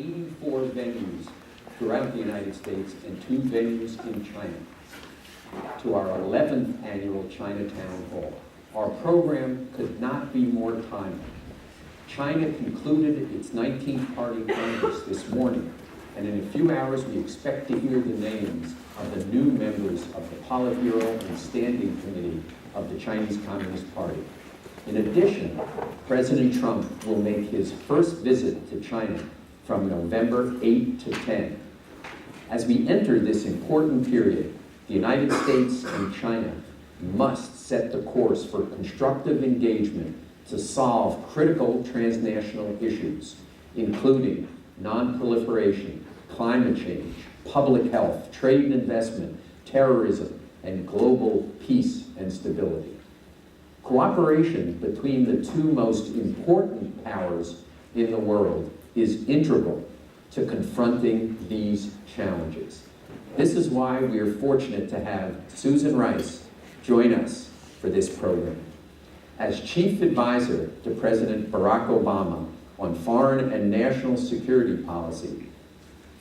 84 venues throughout the United States and 2 venues in China to our 11th annual Chinatown Hall. Our program could not be more timely. China concluded its 19th Party Congress this morning, and in a few hours we expect to hear the names of the new members of the Politburo and Standing Committee of the Chinese Communist Party. In addition, President Trump will make his first visit to China from November 8 to 10. As we enter this important period, the United States and China must set the course for constructive engagement to solve critical transnational issues, including non-proliferation, climate change, public health, trade and investment, terrorism, and global peace and stability. Cooperation between the 2 most important powers in the world is integral to confronting these challenges. This is why we are fortunate to have Susan Rice join us for this program. As Chief Advisor to President Barack Obama on foreign and national security policy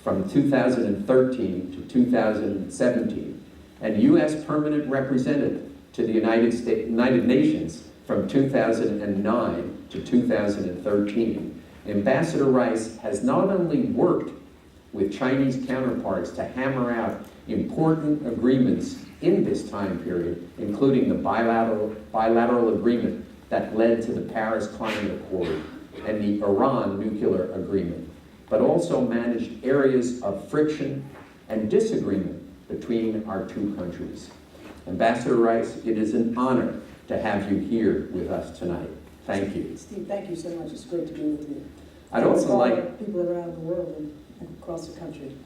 from 2013 to 2017, and U.S. Permanent Representative to the United Nations from 2009 to 2013, Ambassador Rice has not only worked with Chinese counterparts to hammer out important agreements in this time period, including the bilateral agreement that led to the Paris Climate Accord and the Iran nuclear agreement, but also managed areas of friction and disagreement between our 2 countries. Ambassador Rice, it is an honor to have you here with us tonight. Thank you. Steve, thank you so much. It's great to be with you. I'd also like people around the world and across the country.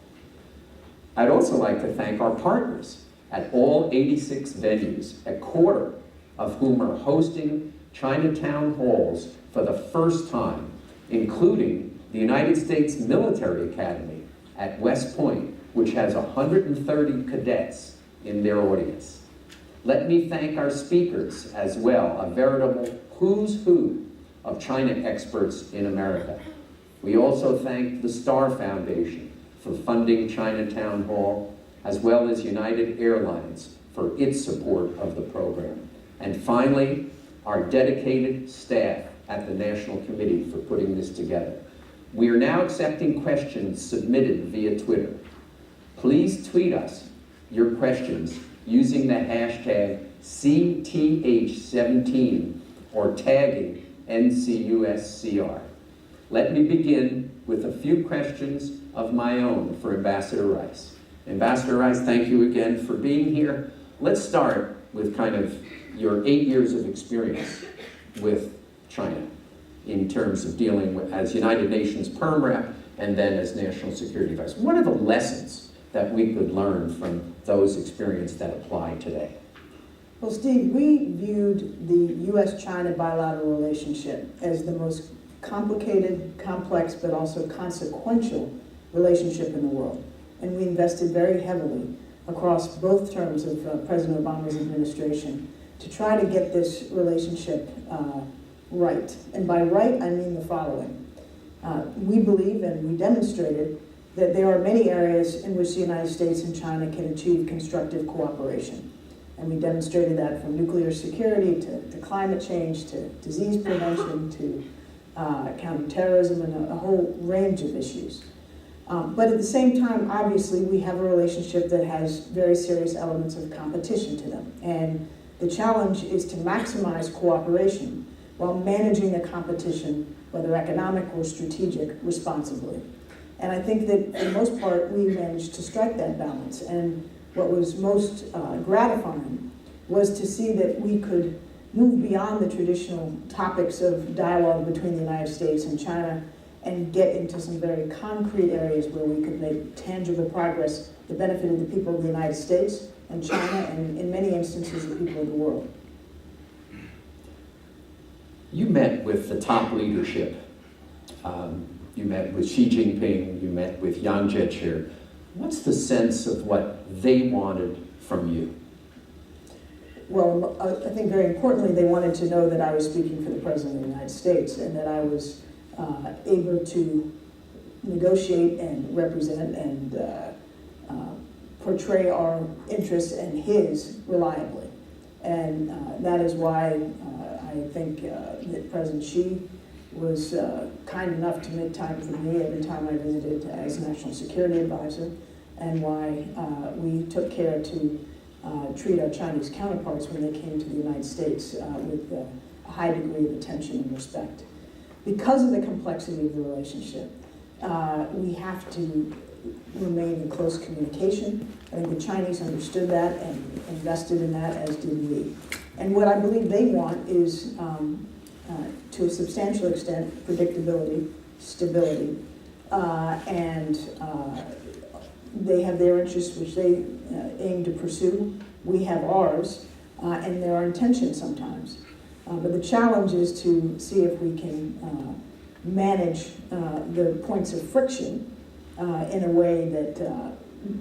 I'd also like to thank our partners at all 86 venues, a quarter of whom are hosting Chinatown halls for the first time, including the United States Military Academy at West Point, which has 130 cadets in their audience. Let me thank our speakers as well, a veritable who's who of China experts in America. We also thank the Star Foundation for funding Chinatown Hall, as well as United Airlines for its support of the program. And finally, our dedicated staff at the National Committee for putting this together. We are now accepting questions submitted via Twitter. Please tweet us your questions using the hashtag CTH17 or tagging NCUSCR. Let me begin with a few questions of my own for Ambassador Rice. Ambassador Rice, thank you again for being here. Let's start with kind of your 8 years of experience with China in terms of dealing with as United Nations Perm Rep and then as National Security Advisor. What are the lessons that we could learn from those experiences that apply today? Well, Steve, we viewed the U.S.-China bilateral relationship as the most complicated, complex, but also consequential relationship in the world. And we invested very heavily across both terms of President Obama's administration to try to get this relationship right. And by right, I mean the following. We believe, and we demonstrated, that there are many areas in which the United States and China can achieve constructive cooperation. And we demonstrated that from nuclear security to climate change to disease prevention to counterterrorism and a whole range of issues. But at the same time, obviously, we have a relationship that has very serious elements of competition to them. And the challenge is to maximize cooperation while managing the competition, whether economic or strategic, responsibly. And I think that for the most part, we managed to strike that balance. And what was most gratifying was to see that we could move beyond the traditional topics of dialogue between the United States and China and get into some very concrete areas where we could make tangible progress that benefited the people of the United States and China, and in many instances, the people of the world. You met with the top leadership. You met with Xi Jinping, you met with Yang Jiechi. What's the sense of what they wanted from you? Well, I think very importantly, they wanted to know that I was speaking for the President of the United States and that I was able to negotiate and represent and portray our interests and his reliably. And that is why I think that President Xi was kind enough to make time for me every time I visited as National Security Advisor, and why we took care to treat our Chinese counterparts when they came to the United States with a high degree of attention and respect. Because of the complexity of the relationship, we have to remain in close communication. I think the Chinese understood that and invested in that, as did we. And what I believe they want is, to a substantial extent, predictability, stability, and they have their interests, which they aim to pursue. We have ours, and there are intentions sometimes. But the challenge is to see if we can manage the points of friction in a way that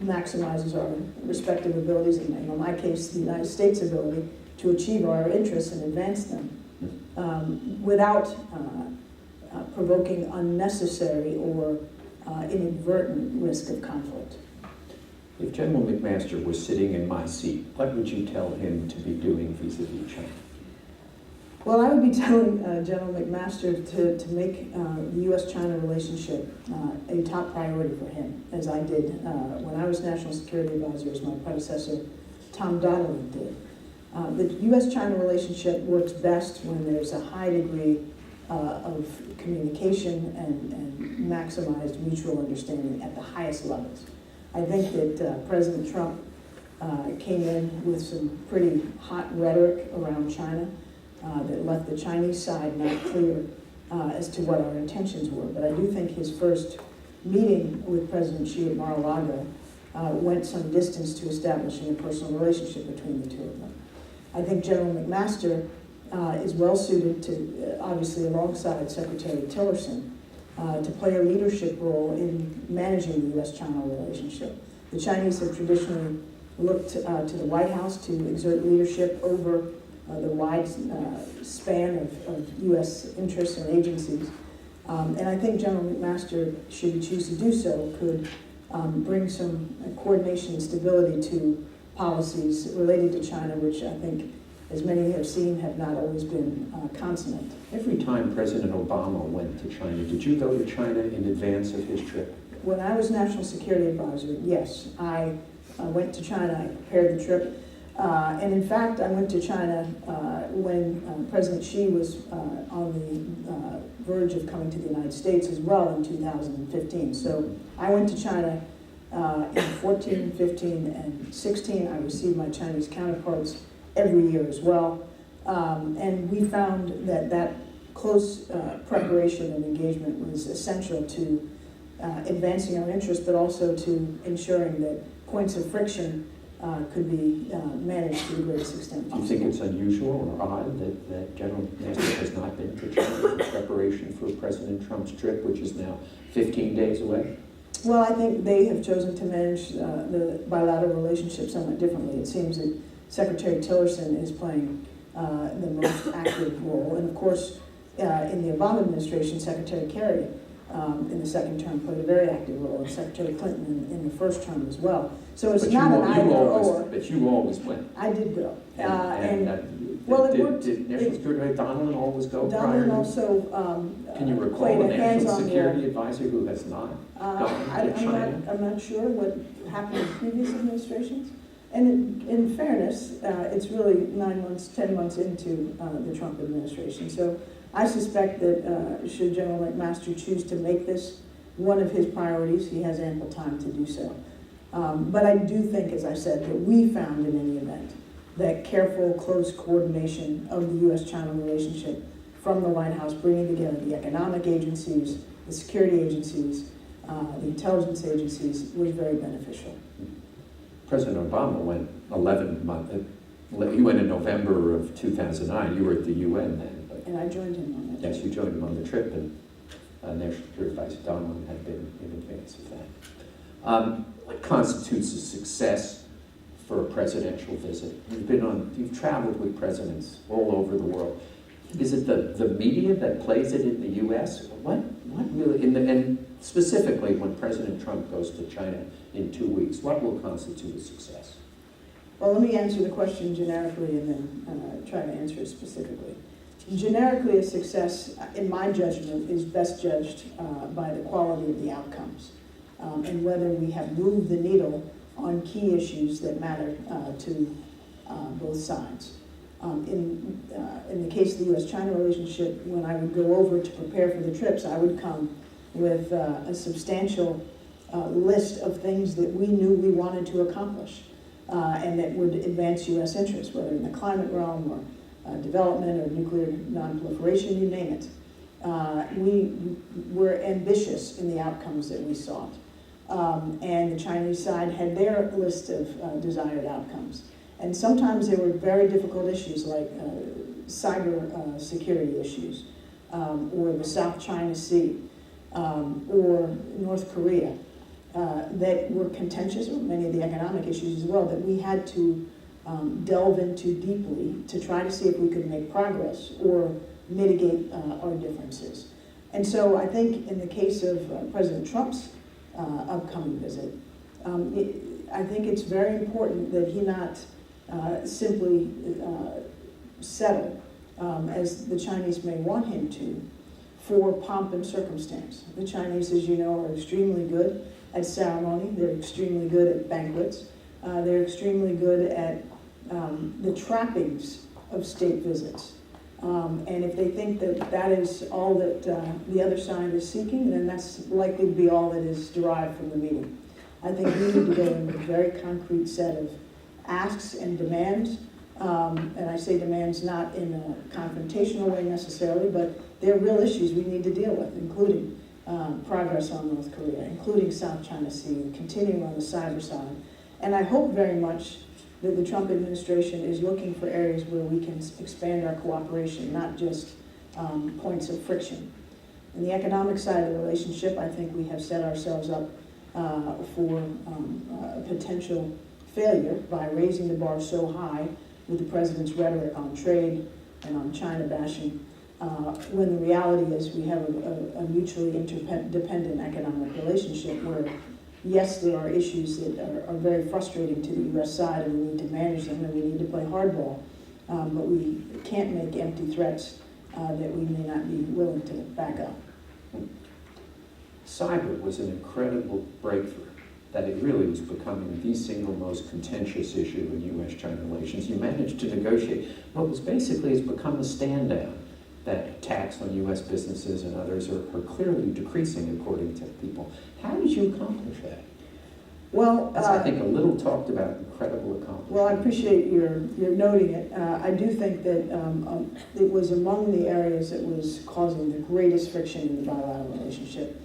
maximizes our respective abilities, and in my case, the United States' ability to achieve our interests and advance them without provoking unnecessary or inadvertent risk of conflict. If General McMaster was sitting in my seat, what would you tell him to be doing vis-a-vis China? Well, I would be telling General McMaster to make the U.S.-China relationship a top priority for him, as I did when I was National Security Advisor, as my predecessor, Tom Donilon, did. The U.S.-China relationship works best when there's a high degree of communication and maximized mutual understanding at the highest levels. I think that President Trump came in with some pretty hot rhetoric around China that left the Chinese side not clear as to what our intentions were. But I do think his first meeting with President Xi at Mar-a-Lago went some distance to establishing a personal relationship between the two of them. I think General McMaster is well suited to, obviously alongside Secretary Tillerson, to play a leadership role in managing the U.S.-China relationship. The Chinese have traditionally looked to the White House to exert leadership over the wide span of U.S. interests and agencies. And I think General McMaster, should he choose to do so, could bring some coordination and stability to policies related to China, which I think, as many have seen, have not always been consonant. Every time President Obama went to China, did you go to China in advance of his trip? When I was National Security Advisor, yes. I went to China, I prepared the trip. And in fact, I went to China when President Xi was on the verge of coming to the United States as well in 2015. So I went to China in 14, 15, and 16. I received my Chinese counterparts every year as well. And we found that that close preparation and engagement was essential to advancing our interests, but also to ensuring that points of friction could be managed to the greatest extent possible. Do you think it's unusual or odd that General McMaster has not been to China in preparation for President Trump's trip, which is now 15 days away? Well, I think they have chosen to manage the bilateral relationship somewhat differently. It seems that Secretary Tillerson is playing the most active role. And of course, in the Obama administration, Secretary Kerry in the second term played a very active role, and Secretary Clinton in the first term as well. So it's not an either or. But you always went. I did go. Did National Security Donilon always go prior? Donilon also Can you recall a National Security Advisor who has not gone to China? I'm not sure what happened in previous administrations. And in fairness, it's really 9 months, 10 months into the Trump administration. So I suspect that should General McMaster choose to make this one of his priorities, he has ample time to do so. But I do think, as I said, that we found in any event that careful, close coordination of the U.S.-China relationship from the White House, bringing together the economic agencies, the security agencies, the intelligence agencies, was very beneficial. President Obama went 11 months. He went in November of 2009. You were at the UN then. But and I joined him on that. Yes, you joined him on the trip, and National Security Advisor Donilon had been in advance of that. What constitutes a success for a presidential visit? You've traveled with presidents all over the world. Is it the media that plays it in the U.S.? What really? And Specifically, when President Trump goes to China in 2 weeks, what will constitute a success? Well, let me answer the question generically and then try to answer it specifically. Generically, a success, in my judgment, is best judged by the quality of the outcomes and whether we have moved the needle on key issues that matter to both sides. In the case of the U.S.-China relationship, when I would go over to prepare for the trips, I would come with a substantial list of things that we knew we wanted to accomplish and that would advance U.S. interests, whether in the climate realm or development or nuclear nonproliferation, you name it. We were ambitious in the outcomes that we sought. And the Chinese side had their list of desired outcomes. And sometimes there were very difficult issues like cyber security issues, or the South China Sea, or North Korea, that were contentious, or many of the economic issues as well, that we had to delve into deeply to try to see if we could make progress or mitigate our differences. And so I think in the case of President Trump's upcoming visit, I think it's very important that he not simply settle, as the Chinese may want him to, for pomp and circumstance. The Chinese, as you know, are extremely good at ceremony. They're extremely good at banquets. They're extremely good at the trappings of state visits. And if they think that that is all that the other side is seeking, then that's likely to be all that is derived from the meeting. I think we need to go in with a very concrete set of asks and demands. And I say demands not in a confrontational way necessarily, but they're real issues we need to deal with, including progress on North Korea, including South China Sea, continuing on the cyber side. And I hope very much that the Trump administration is looking for areas where we can expand our cooperation, not just points of friction. In the economic side of the relationship, I think we have set ourselves up for a potential failure by raising the bar so high with the president's rhetoric on trade and on China bashing, when the reality is we have a mutually interdependent economic relationship where, yes, there are issues that are very frustrating to the U.S. side and we need to manage them and we need to play hardball, but we can't make empty threats that we may not be willing to back up. Cyber was an incredible breakthrough, that it really was becoming the single most contentious issue in U.S.-China relations. You managed to negotiate what was basically has become a stand-down, that attacks on U.S. businesses and others are clearly decreasing according to people. How did you accomplish that? Well, that's, I think, a little talked about incredible accomplishment. Well, I appreciate your noting it. I do think that it was among the areas that was causing the greatest friction in the bilateral relationship.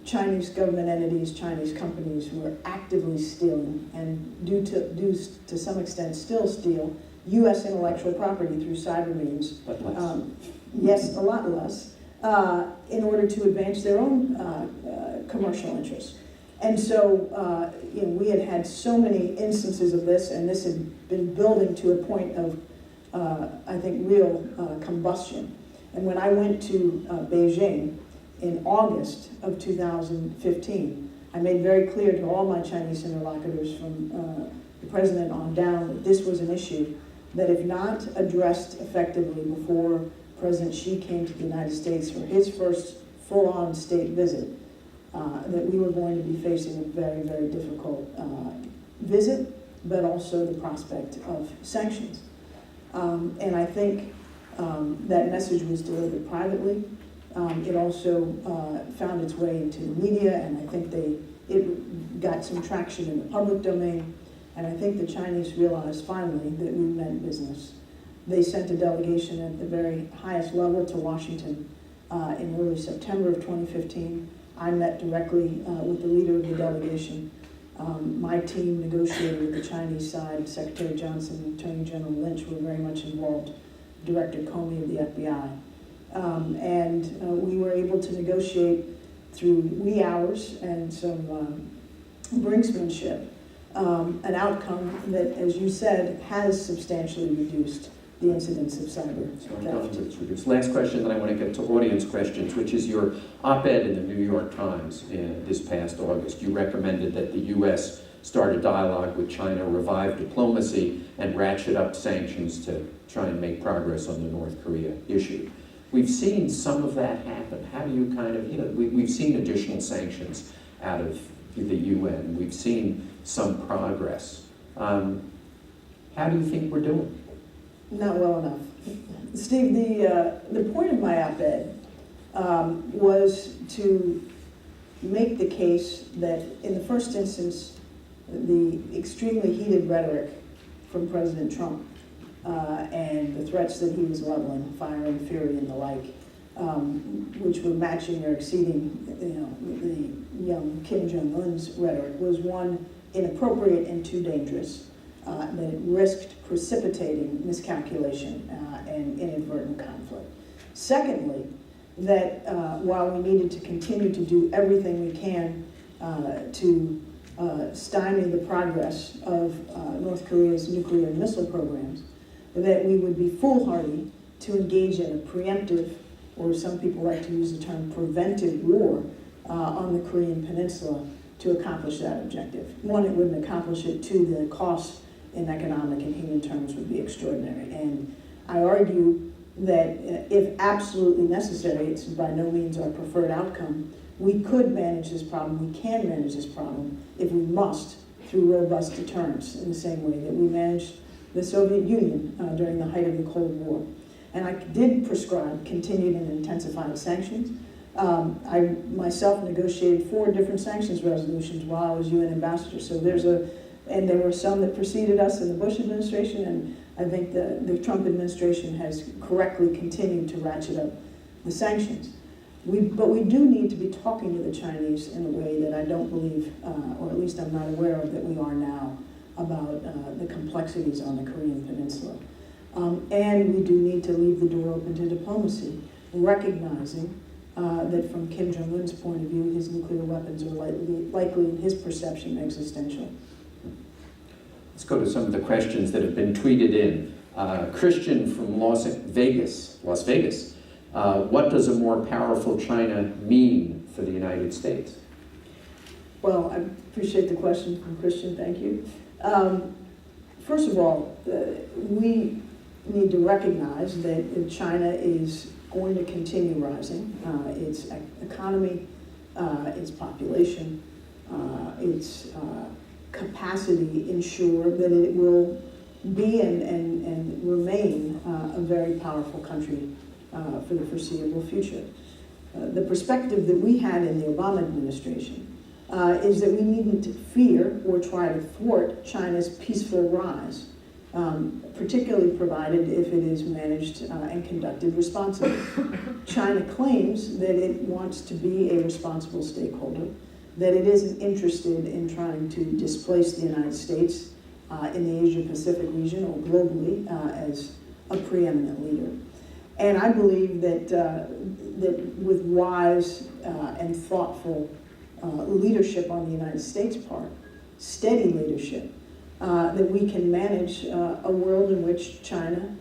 Chinese government entities, Chinese companies were actively stealing and do to some extent still steal U.S. intellectual property through cyber means. But less. Yes, a lot less, in order to advance their own commercial interests. And so we had so many instances of this, and this had been building to a point of, I think, real combustion. And when I went to Beijing in August of 2015, I made very clear to all my Chinese interlocutors from the president on down that this was an issue that if not addressed effectively before President Xi came to the United States for his first full-on state visit, that we were going to be facing a very, very difficult visit, but also the prospect of sanctions. And I think that message was delivered privately. It also found its way into the media, and I think it got some traction in the public domain. And I think the Chinese realized finally that we meant business. They sent a delegation at the very highest level to Washington in early September of 2015. I met directly with the leader of the delegation. My team negotiated with the Chinese side. Secretary Johnson and Attorney General Lynch were very much involved, Director Comey of the FBI. And we were able to negotiate through wee hours and some brinksmanship an outcome that, as you said, has substantially reduced the incidence of cyber So I'm done theft. with introduce. Last question, then I want to get to audience questions, which is your op-ed in the New York Times this past August. You recommended that the U.S. start a dialogue with China, revive diplomacy, and ratchet up sanctions to try and make progress on the North Korea issue. We've seen some of that happen. How do you kind of, we've seen additional sanctions out of the UN. We've seen some progress. How do you think we're doing? Not well enough. Steve, the point of my op-ed was to make the case that in the first instance, the extremely heated rhetoric from President Trump and the threats that he was leveling, fire and fury and the like, which were matching or exceeding, the young Kim Jong-un's rhetoric, was one, inappropriate and too dangerous, that it risked precipitating miscalculation and inadvertent conflict. Secondly, that while we needed to continue to do everything we can to stymie the progress of North Korea's nuclear and missile programs, that we would be foolhardy to engage in a preemptive, or some people like to use the term preventive war on the Korean Peninsula to accomplish that objective. One, it wouldn't accomplish it. Two, the cost in economic and human terms would be extraordinary. And I argue that if absolutely necessary, it's by no means our preferred outcome, we could manage this problem, we can manage this problem, if we must, through robust deterrence, in the same way that we managed the Soviet Union during the height of the Cold War. And I did prescribe continued and intensified sanctions. I myself negotiated 4 different sanctions resolutions while I was UN ambassador. So and there were some that preceded us in the Bush administration, and I think the Trump administration has correctly continued to ratchet up the sanctions. But we do need to be talking to the Chinese in a way that I don't believe, or at least I'm not aware of, that we are now about the complexities on the Korean Peninsula. And we do need to leave the door open to diplomacy, recognizing that from Kim Jong-un's point of view, his nuclear weapons are likely in his perception, existential. Let's go to some of the questions that have been tweeted in. Christian from Las Vegas. What does a more powerful China mean for the United States? Well, I appreciate the question from Christian, thank you. First of all, we need to recognize that China is going to continue rising. Its economy, its population, its capacity ensure that it will be and remain a very powerful country for the foreseeable future. The perspective that we had in the Obama administration is that we needn't fear or try to thwart China's peaceful rise, particularly provided if it is managed and conducted responsibly. China claims that it wants to be a responsible stakeholder, that it isn't interested in trying to displace the United States in the Asia-Pacific region or globally as a preeminent leader. And I believe that, that with wise and thoughtful leadership on the United States' part, steady leadership, that we can manage a world in which China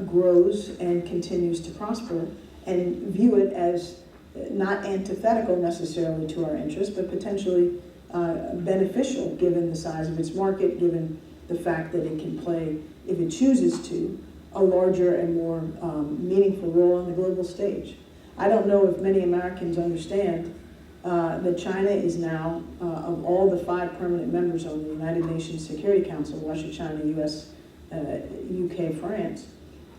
grows and continues to prosper, and view it as not antithetical necessarily to our interests, but potentially beneficial given the size of its market, given the fact that it can play, if it chooses to, a larger and more meaningful role on the global stage. I don't know if many Americans understand that China is now, of all the 5 permanent members on the United Nations Security Council, Russia, China, US, UK, France,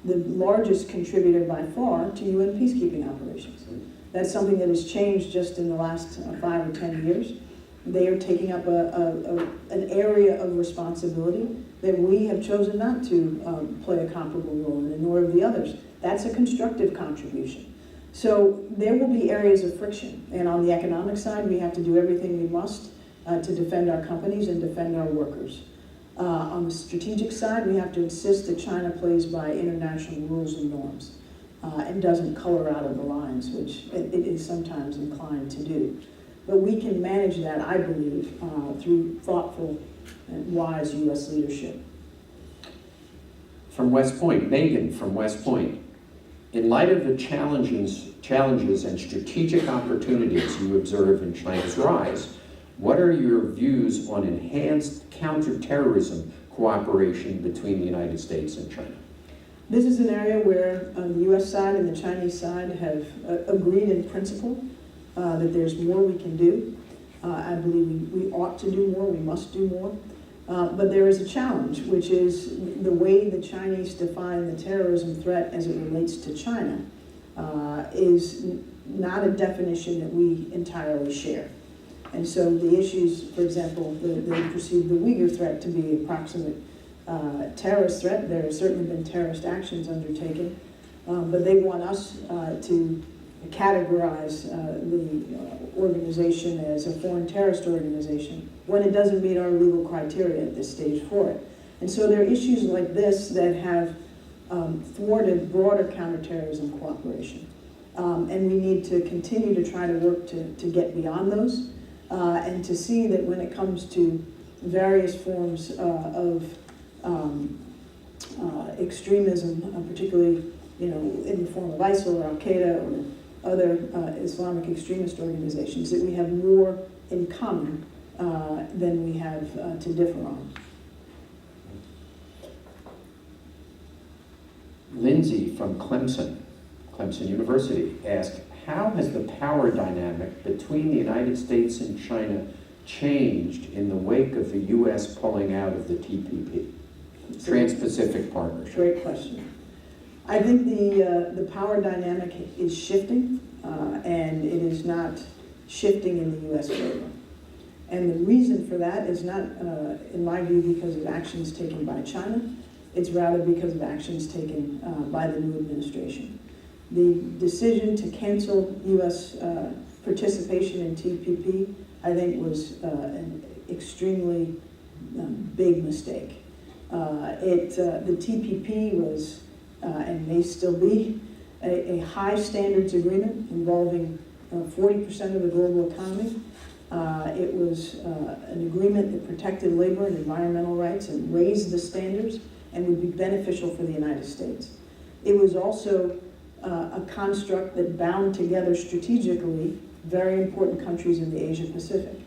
the largest contributor by far to UN peacekeeping operations. That's something that has changed just in the last 5 or 10 years. They are taking up an area of responsibility that we have chosen not to play a comparable role in, and nor have the others. That's a constructive contribution. So there will be areas of friction, and on the economic side, we have to do everything we must to defend our companies and defend our workers. On the strategic side, we have to insist that China plays by international rules and norms and doesn't color out of the lines, which it is sometimes inclined to do. But we can manage that, I believe, through thoughtful and wise U.S. leadership. from West Point, Megan from West Point. In light of the challenges and strategic opportunities you observe in China's rise, what are your views on enhanced counterterrorism cooperation between the United States and China? This is an area where the U.S. side and the Chinese side have agreed in principle that there's more we can do. I believe we ought to do more, we must do more. But there is a challenge, which is the way the Chinese define the terrorism threat as it relates to China is not a definition that we entirely share. And so the issues, for example, they perceive the Uyghur threat to be a proximate terrorist threat. There have certainly been terrorist actions undertaken, but they want us to categorize the organization as a foreign terrorist organization when it doesn't meet our legal criteria at this stage for it. And so there are issues like this that have thwarted broader counterterrorism cooperation. And we need to continue to try to work to get beyond those and to see that when it comes to various forms of extremism, particularly in the form of ISIL or Al-Qaeda or other Islamic extremist organizations, that we have more in common than we have to differ on. Lindsay from Clemson University asked, how has the power dynamic between the United States and China changed in the wake of the U.S. pulling out of the TPP, Trans-Pacific Partnership? Great question. I think the power dynamic is shifting, and it is not shifting in the U.S. favor. And the reason for that is not, in my view, because of actions taken by China. It's rather because of actions taken by the new administration. The decision to cancel U.S. participation in TPP, I think, was an extremely big mistake. The TPP was, and may still be, a high standards agreement involving 40% of the global economy. It was an agreement that protected labor and environmental rights and raised the standards and would be beneficial for the United States. It was also a construct that bound together strategically very important countries in the Asia Pacific.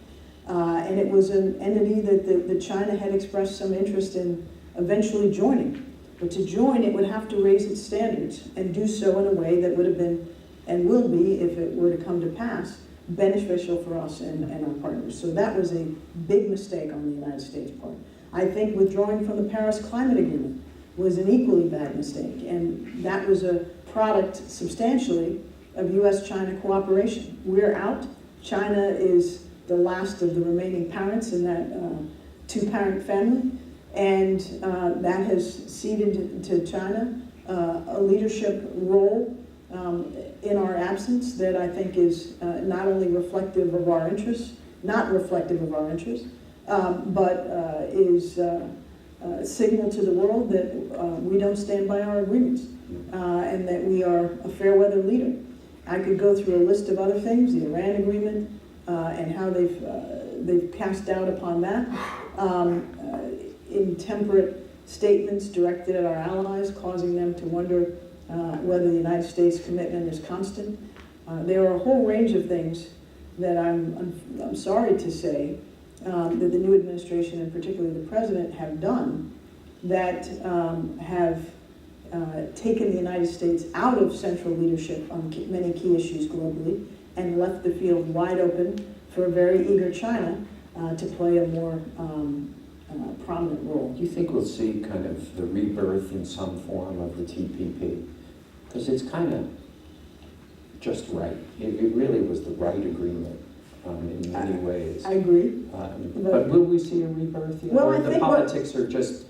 And it was an entity that China had expressed some interest in eventually joining. But to join, it would have to raise its standards and do so in a way that would have been, and will be, if it were to come to pass, beneficial for us and our partners. So that was a big mistake on the United States' part. I think withdrawing from the Paris Climate Agreement was an equally bad mistake, and that was a product substantially of U.S.-China cooperation. We're out. China is the last of the remaining parents in that two-parent family, and that has ceded to China a leadership role in our absence that I think is not only reflective of our interests, not reflective of our interests, but is a signal to the world that we don't stand by our agreements and that we are a fair weather leader. I could go through a list of other things, the Iran agreement and how they've cast doubt upon that, intemperate statements directed at our allies, causing them to wonder whether the United States commitment is constant. There are a whole range of things that I'm sorry to say that the new administration, and particularly the president, have done that have taken the United States out of central leadership on many key issues globally and left the field wide open for a very eager China to play a more prominent role. Do you think we'll see kind of the rebirth in some form of the TPP? Because it's kind of just right. It really was the right agreement in many ways. I agree. But will we see a rebirth? Well, or the politics are just...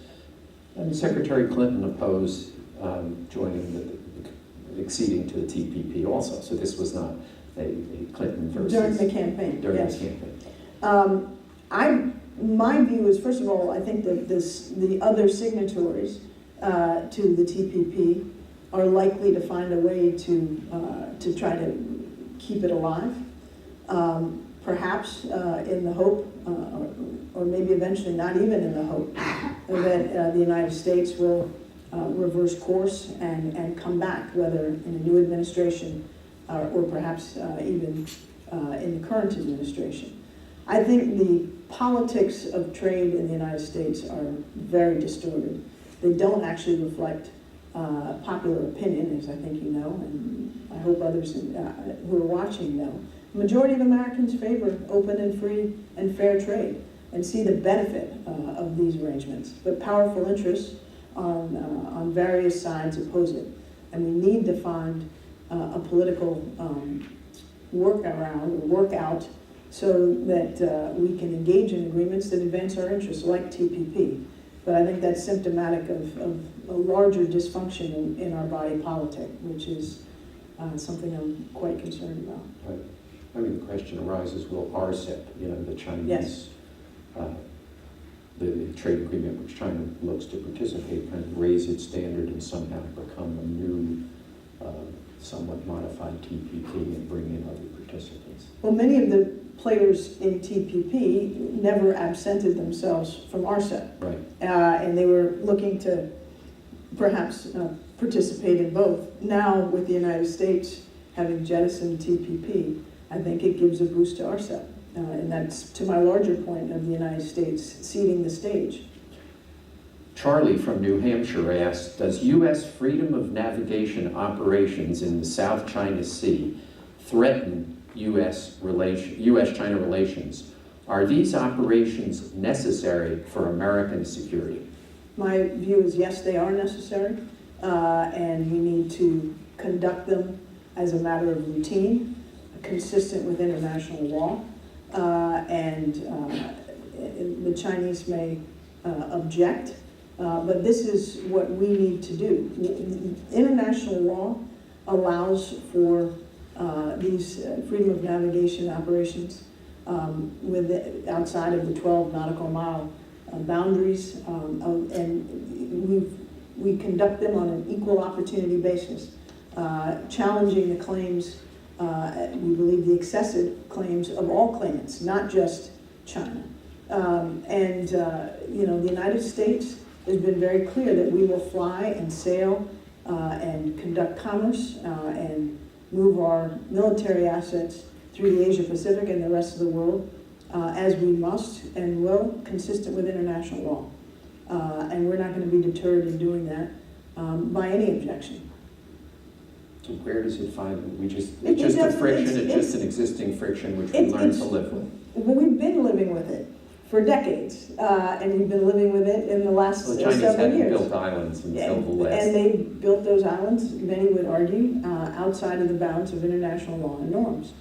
I mean, Secretary Clinton opposed acceding to the TPP also. So this was not a Clinton versus... During the campaign. During yes. the campaign. My view is, first of all, I think that the other signatories to the TPP are likely to find a way to try to keep it alive. Perhaps in the hope, or maybe eventually not even in the hope, that the United States will reverse course and come back, whether in a new administration or perhaps even in the current administration. I think the politics of trade in the United States are very distorted. They don't actually reflect popular opinion, as I think you know, and I hope others who are watching know. The majority of Americans favor open and free and fair trade and see the benefit of these arrangements. But powerful interests on various sides oppose it. And we need to find a political workout so that we can engage in agreements that advance our interests, like TPP. But I think that's symptomatic of a larger dysfunction in our body politic, which is something I'm quite concerned about. Right. I mean, the question arises, will RCEP, the Chinese, Yes. The trade agreement which China looks to participate, kind of raise its standard and somehow become a new, somewhat modified TPP and bring in other participants? Well, many of the players in TPP never absented themselves from RCEP. Right. And they were looking to perhaps participate in both. Now, with the United States having jettisoned TPP, I think it gives a boost to RCEP. And that's to my larger point of the United States ceding the stage. Charlie from New Hampshire asks, does U.S. freedom of navigation operations in the South China Sea threaten U.S.-China relations? Are these operations necessary for American security? My view is yes, they are necessary, and we need to conduct them as a matter of routine, consistent with international law, and the Chinese may object, but this is what we need to do. International law allows for these freedom of navigation operations outside of the 12 nautical mile boundaries, and we conduct them on an equal opportunity basis, challenging the claims, we believe the excessive claims of all claimants, not just China. The United States has been very clear that we will fly and sail and conduct commerce and move our military assets through the Asia Pacific and the rest of the world as we must and will, consistent with international law. And we're not going to be deterred in doing that by any objection. So where does it find, it's It just a doesn't- friction, it's just an existing friction which we learn to live with? Well, we've been living with it for decades, and we've been living with it in the last Well, China's several hadn't years. built islands until the last. And they built those islands, many would argue, outside of the bounds of international law and norms.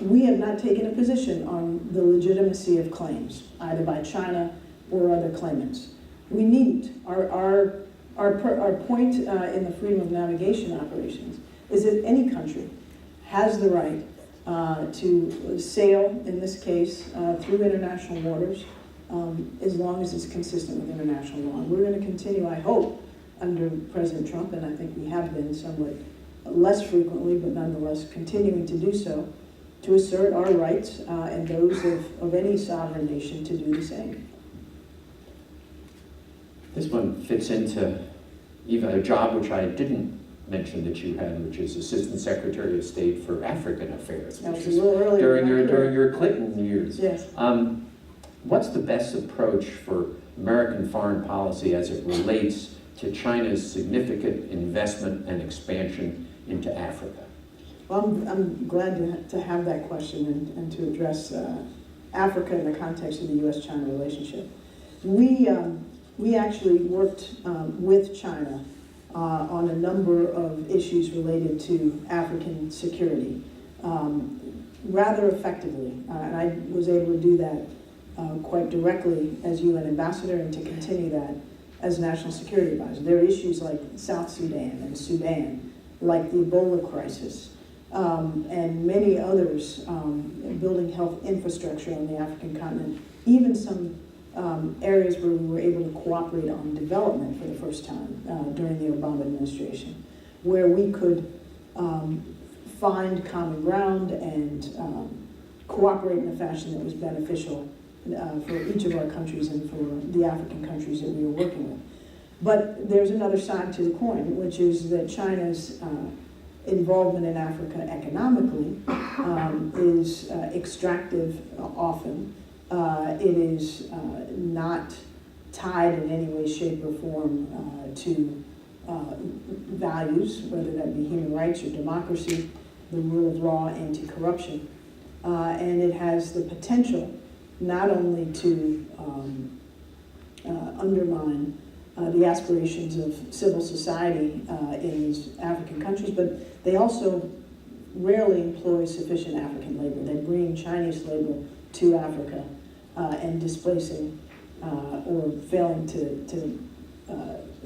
We have not taken a position on the legitimacy of claims, either by China or other claimants. We needn't. Our point in the freedom of navigation operations is that any country has the right to sail, in this case, through international waters, as long as it's consistent with international law. And we're going to continue, I hope, under President Trump, and I think we have been somewhat less frequently, but nonetheless continuing to do so, to assert our rights and those of any sovereign nation to do the same. This one fits into even a job which I didn't mention that you had, which is Assistant Secretary of State for African Affairs. That was a little earlier. During your Clinton years. Yes. What's the best approach for American foreign policy as it relates to China's significant investment and expansion into Africa? Well, I'm glad to have that question and to address Africa in the context of the U.S.-China relationship. We actually worked with China on a number of issues related to African security rather effectively. And I was able to do that quite directly as UN ambassador and to continue that as national security advisor. There are issues like South Sudan and Sudan, like the Ebola crisis, and many others, building health infrastructure on the African continent, even some areas where we were able to cooperate on development for the first time during the Obama administration, where we could find common ground and cooperate in a fashion that was beneficial for each of our countries and for the African countries that we were working with. But there's another side to the coin, which is that China's involvement in Africa economically is extractive often. It is not tied in any way, shape, or form to values, whether that be human rights or democracy, the rule of law, anti-corruption. And it has the potential not only to undermine the aspirations of civil society in these African countries, but they also rarely employ sufficient African labor. They bring Chinese labor to Africa and displacing or failing to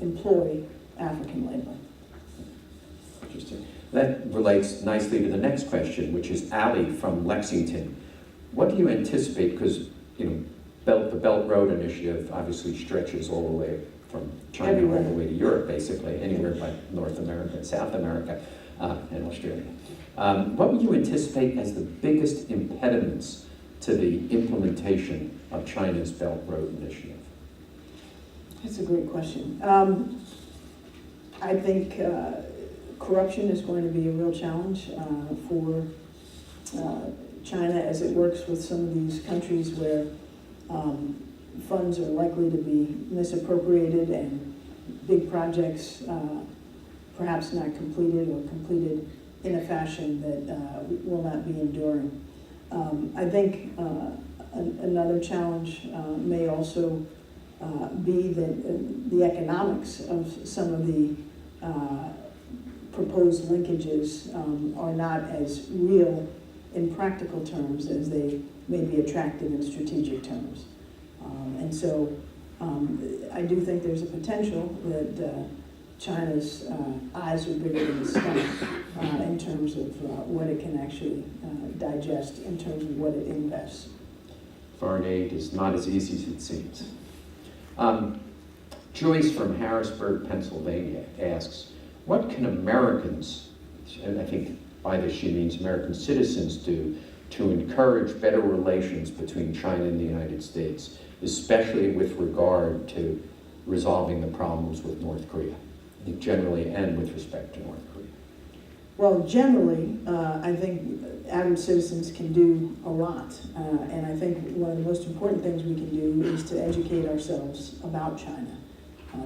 employ African labor. Interesting. That relates nicely to the next question, which is Ali from Lexington. What do you anticipate, because the Belt Road Initiative obviously stretches all the way from China all the way to Europe, basically, anywhere but North America and South America and Australia. What would you anticipate as the biggest impediments to the implementation of China's Belt Road Initiative? That's a great question. I think corruption is going to be a real challenge for China as it works with some of these countries where funds are likely to be misappropriated and big projects perhaps not completed or completed in a fashion that will not be enduring. I think another challenge may also be that the economics of some of the proposed linkages are not as real in practical terms as they may be attractive in strategic terms. And so I do think there's a potential that China's eyes are bigger than its stomach in terms of what it can actually digest in terms of what it invests. Foreign aid is not as easy as it seems. Joyce from Harrisburg, Pennsylvania asks, what can Americans, and I think by this she means American citizens, do to encourage better relations between China and the United States, especially with regard to resolving the problems with North Korea, I think generally, and with respect to North Korea? Well, generally, I think average citizens can do a lot. And I think one of the most important things we can do is to educate ourselves about China,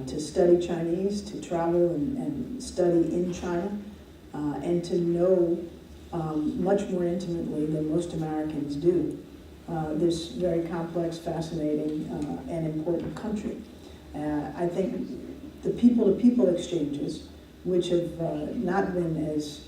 to study Chinese, to travel and study in China, and to know much more intimately than most Americans do this very complex, fascinating, and important country. I think the people-to-people exchanges, which have not been as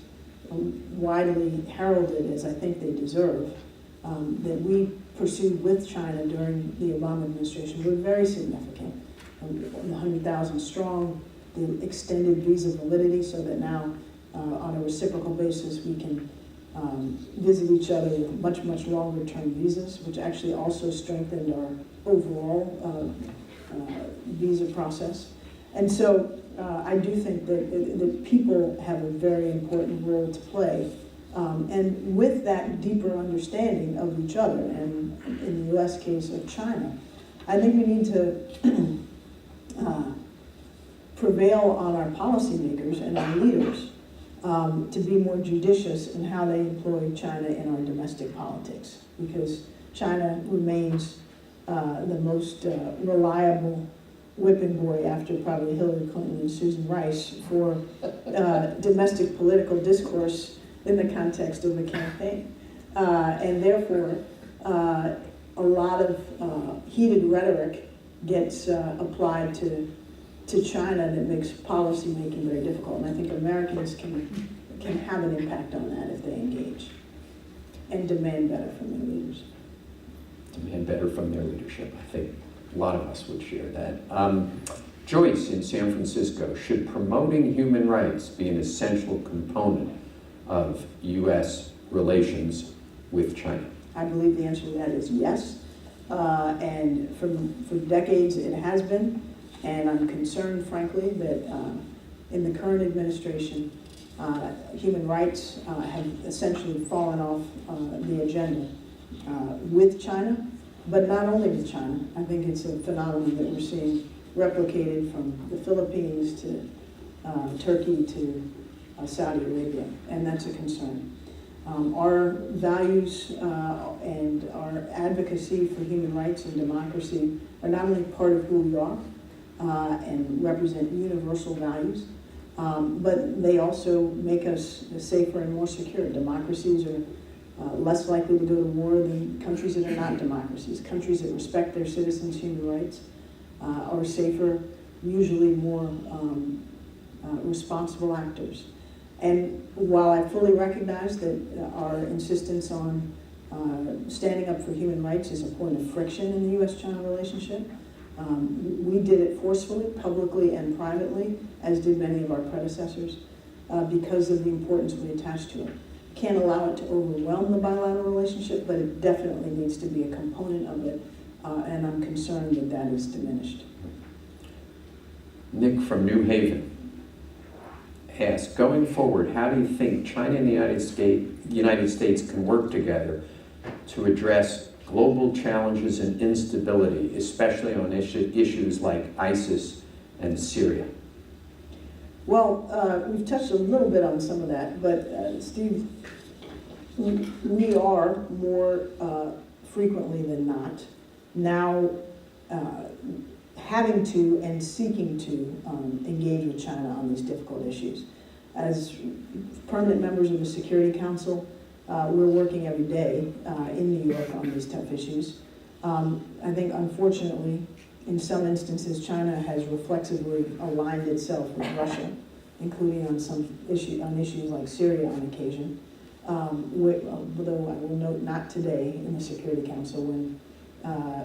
widely heralded as I think they deserve, that we pursued with China during the Obama administration were very significant. The 100,000 strong, the extended visa validity so that now on a reciprocal basis we can visit each other with much, much longer term visas, which actually also strengthened our overall visa process. And so I do think that people have a very important role to play. And with that deeper understanding of each other, and in the US case of China, I think we need to prevail on our policymakers and our leaders to be more judicious in how they employ China in our domestic politics, because China remains the most reliable whipping boy after probably Hillary Clinton and Susan Rice for domestic political discourse in the context of the campaign. And therefore, a lot of heated rhetoric gets applied to China that makes policy making very difficult. And I think Americans can have an impact on that if they engage and demand better from their leaders. Demand better from their leadership. I think a lot of us would share that. Joyce in San Francisco, should promoting human rights be an essential component of U.S. relations with China? I believe the answer to that is yes. And for decades it has been. And I'm concerned, frankly, that in the current administration, human rights have essentially fallen off the agenda with China, but not only with China. I think it's a phenomenon that we're seeing replicated from the Philippines to Turkey to Saudi Arabia, and that's a concern. Our values and our advocacy for human rights and democracy are not only part of who we are and represent universal values, but they also make us safer and more secure. Democracies are less likely to go to war than countries that are not democracies. Countries that respect their citizens' human rights are safer, usually more responsible actors. And while I fully recognize that our insistence on standing up for human rights is a point of friction in the U.S.-China relationship, we did it forcefully, publicly and privately, as did many of our predecessors, because of the importance we attach to it. Can't allow it to overwhelm the bilateral relationship, but it definitely needs to be a component of it, and I'm concerned that that is diminished. Nick from New Haven asks, going forward, how do you think China and the United States can work together to address global challenges and instability, especially on issues like ISIS and Syria? Well, we've touched a little bit on some of that, but Steve, we are more frequently than not now having to and seeking to engage with China on these difficult issues. As permanent members of the Security Council, we're working every day in New York on these tough issues. I think, unfortunately, in some instances, China has reflexively aligned itself with Russia, including on issues like Syria on occasion. Although I will note, not today in the Security Council, when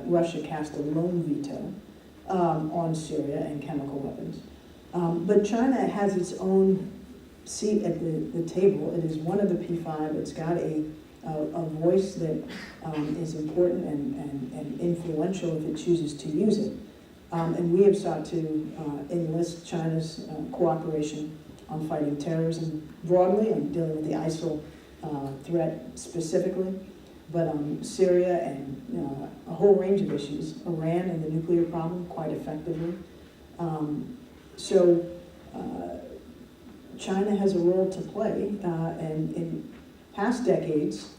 Russia cast a lone veto on Syria and chemical weapons. But China has its own seat at the table. It is one of the P5. It's got a voice that is important and influential if it chooses to use it. And we have sought to enlist China's cooperation on fighting terrorism broadly and dealing with the ISIL threat specifically, but Syria and a whole range of issues, Iran and the nuclear problem quite effectively. So China has a role to play, and in past decades,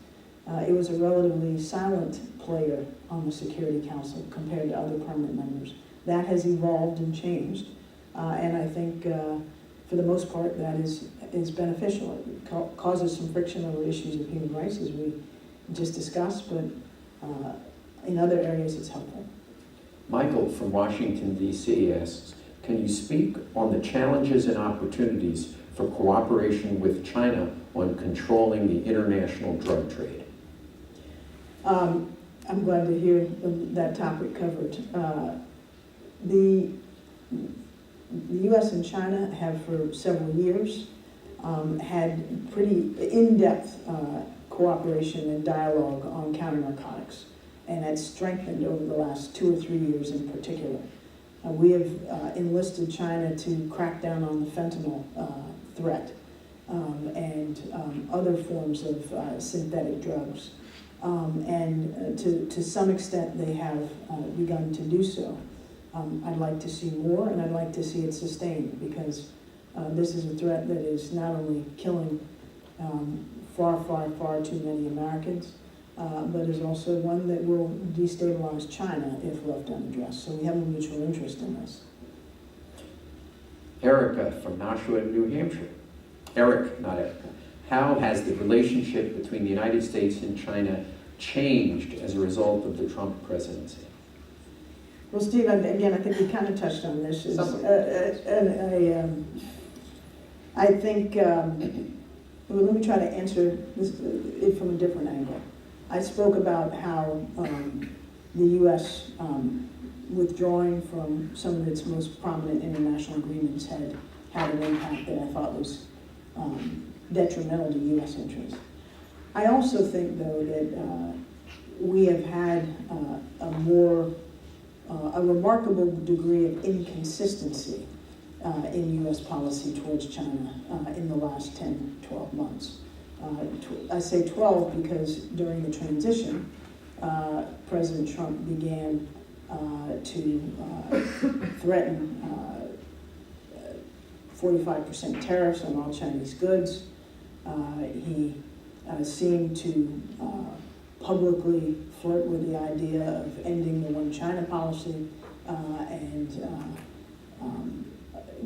it was a relatively silent player on the Security Council compared to other permanent members. That has evolved and changed, and I think for the most part that is beneficial. It causes some friction over issues of human rights, as we just discussed, but in other areas it's helpful. Michael from Washington, D.C. asks, can you speak on the challenges and opportunities for cooperation with China on controlling the international drug trade? I'm glad to hear that topic covered. The U.S. and China have for several years had pretty in-depth cooperation and dialogue on counter-narcotics, and that's strengthened over the last 2 or 3 years in particular. We have enlisted China to crack down on the fentanyl threat and other forms of synthetic drugs. And to some extent they have begun to do so. I'd like to see more, and I'd like to see it sustained, because this is a threat that is not only killing far, far, far too many Americans, but is also one that will destabilize China if left unaddressed. So we have a mutual interest in this. Erica from Nashua, New Hampshire. Eric, not Erica. How has the relationship between the United States and China changed as a result of the Trump presidency? Well, Steve, again, I think we kind of touched on this. I think, well, let me try to answer it from a different angle. I spoke about how the U.S. Withdrawing from some of its most prominent international agreements had an impact that I thought was detrimental to U.S. interests. I also think, though, that we have had a remarkable degree of inconsistency in U.S. policy towards China in the last 10, 12 months. I say 12 because during the transition, President Trump began to threaten 45% tariffs on all Chinese goods. He seemed to publicly flirt with the idea of ending the One China policy and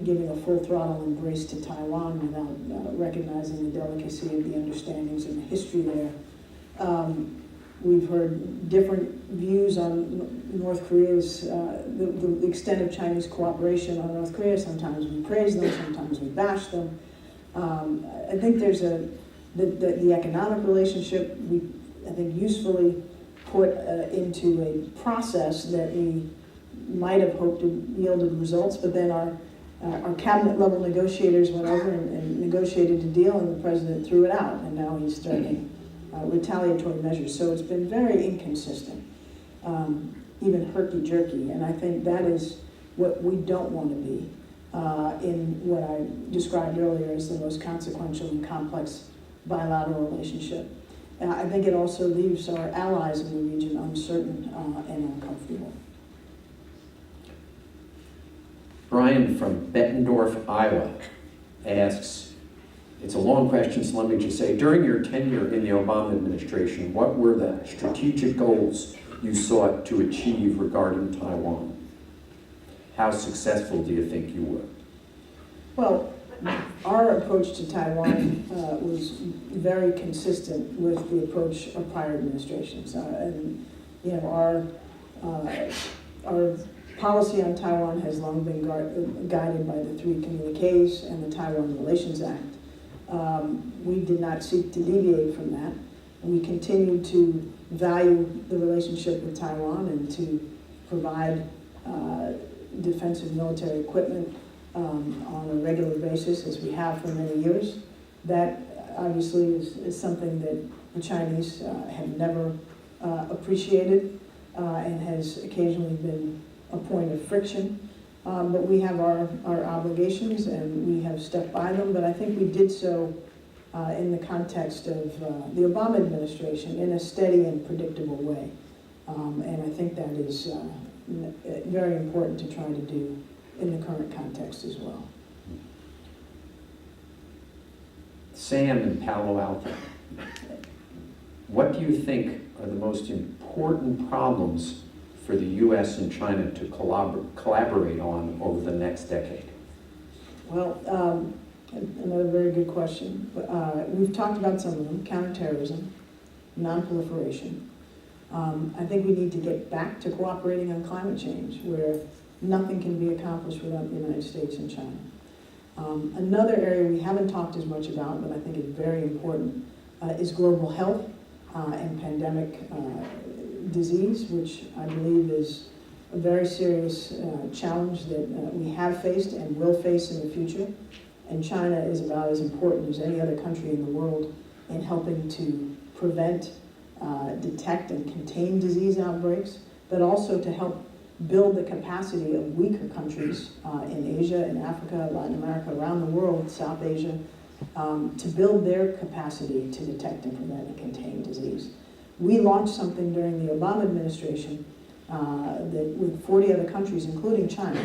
giving a full throttle embrace to Taiwan without recognizing the delicacy of the understandings and the history there. We've heard different views on North Korea's, the extent of Chinese cooperation on North Korea. Sometimes we praise them, sometimes we bash them. I think there's the economic relationship we, I think, usefully put into a process that we might have hoped yielded results, but then our cabinet level negotiators went over and negotiated a deal, and the president threw it out, and now he's threatening retaliatory measures. So it's been very inconsistent, even herky-jerky, and I think that is what we don't want to be in what I described earlier as the most consequential and complex bilateral relationship. I think it also leaves our allies in the region uncertain and uncomfortable. Brian from Bettendorf, Iowa asks, it's a long question, so let me just say, during your tenure in the Obama administration, what were the strategic goals you sought to achieve regarding Taiwan? How successful do you think you were? Well, our approach to Taiwan was very consistent with the approach of prior administrations. And you know, our policy on Taiwan has long been guided by the 3 communiques and the Taiwan Relations Act. We did not seek to deviate from that. We continued to value the relationship with Taiwan and to provide defensive military equipment on a regular basis, as we have for many years. That obviously is something that the Chinese have never appreciated and has occasionally been a point of friction. But we have our obligations and we have stuck by them, but I think we did so in the context of the Obama administration in a steady and predictable way. And I think that is very important to try to do in the current context as well. Sam in Palo Alto, what do you think are the most important problems for the U.S. and China to collaborate on over the next decade? Well, another very good question. We've talked about some of them: counterterrorism, non-proliferation. I think we need to get back to cooperating on climate change, where nothing can be accomplished without the United States and China. Another area we haven't talked as much about, but I think is very important, is global health and pandemic disease, which I believe is a very serious challenge that we have faced and will face in the future. And China is about as important as any other country in the world in helping to prevent, detect, and contain disease outbreaks, but also to help build the capacity of weaker countries in Asia, in Africa, Latin America, around the world, South Asia, to build their capacity to detect and prevent and contain disease. We launched something during the Obama administration that with 40 other countries, including China,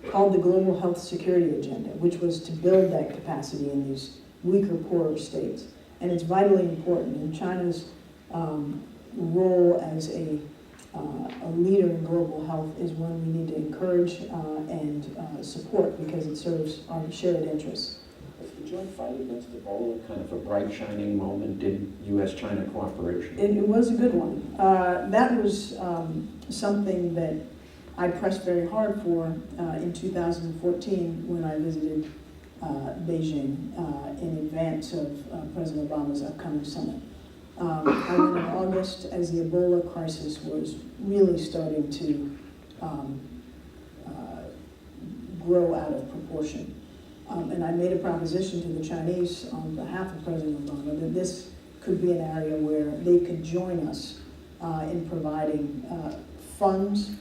called the Global Health Security Agenda, which was to build that capacity in these weaker, poorer states. And it's vitally important. And China's role as a leader in global health is one we need to encourage and support, because it serves our shared interests. Was the joint fight against Ebola kind of a bright, shining moment in U.S.-China cooperation? It was a good one. That was something that I pressed very hard for in 2014 when I visited Beijing in advance of President Obama's upcoming summit. I went in August as the Ebola crisis was really starting to grow out of proportion. And I made a proposition to the Chinese on behalf of President Obama that this could be an area where they could join us in providing funds,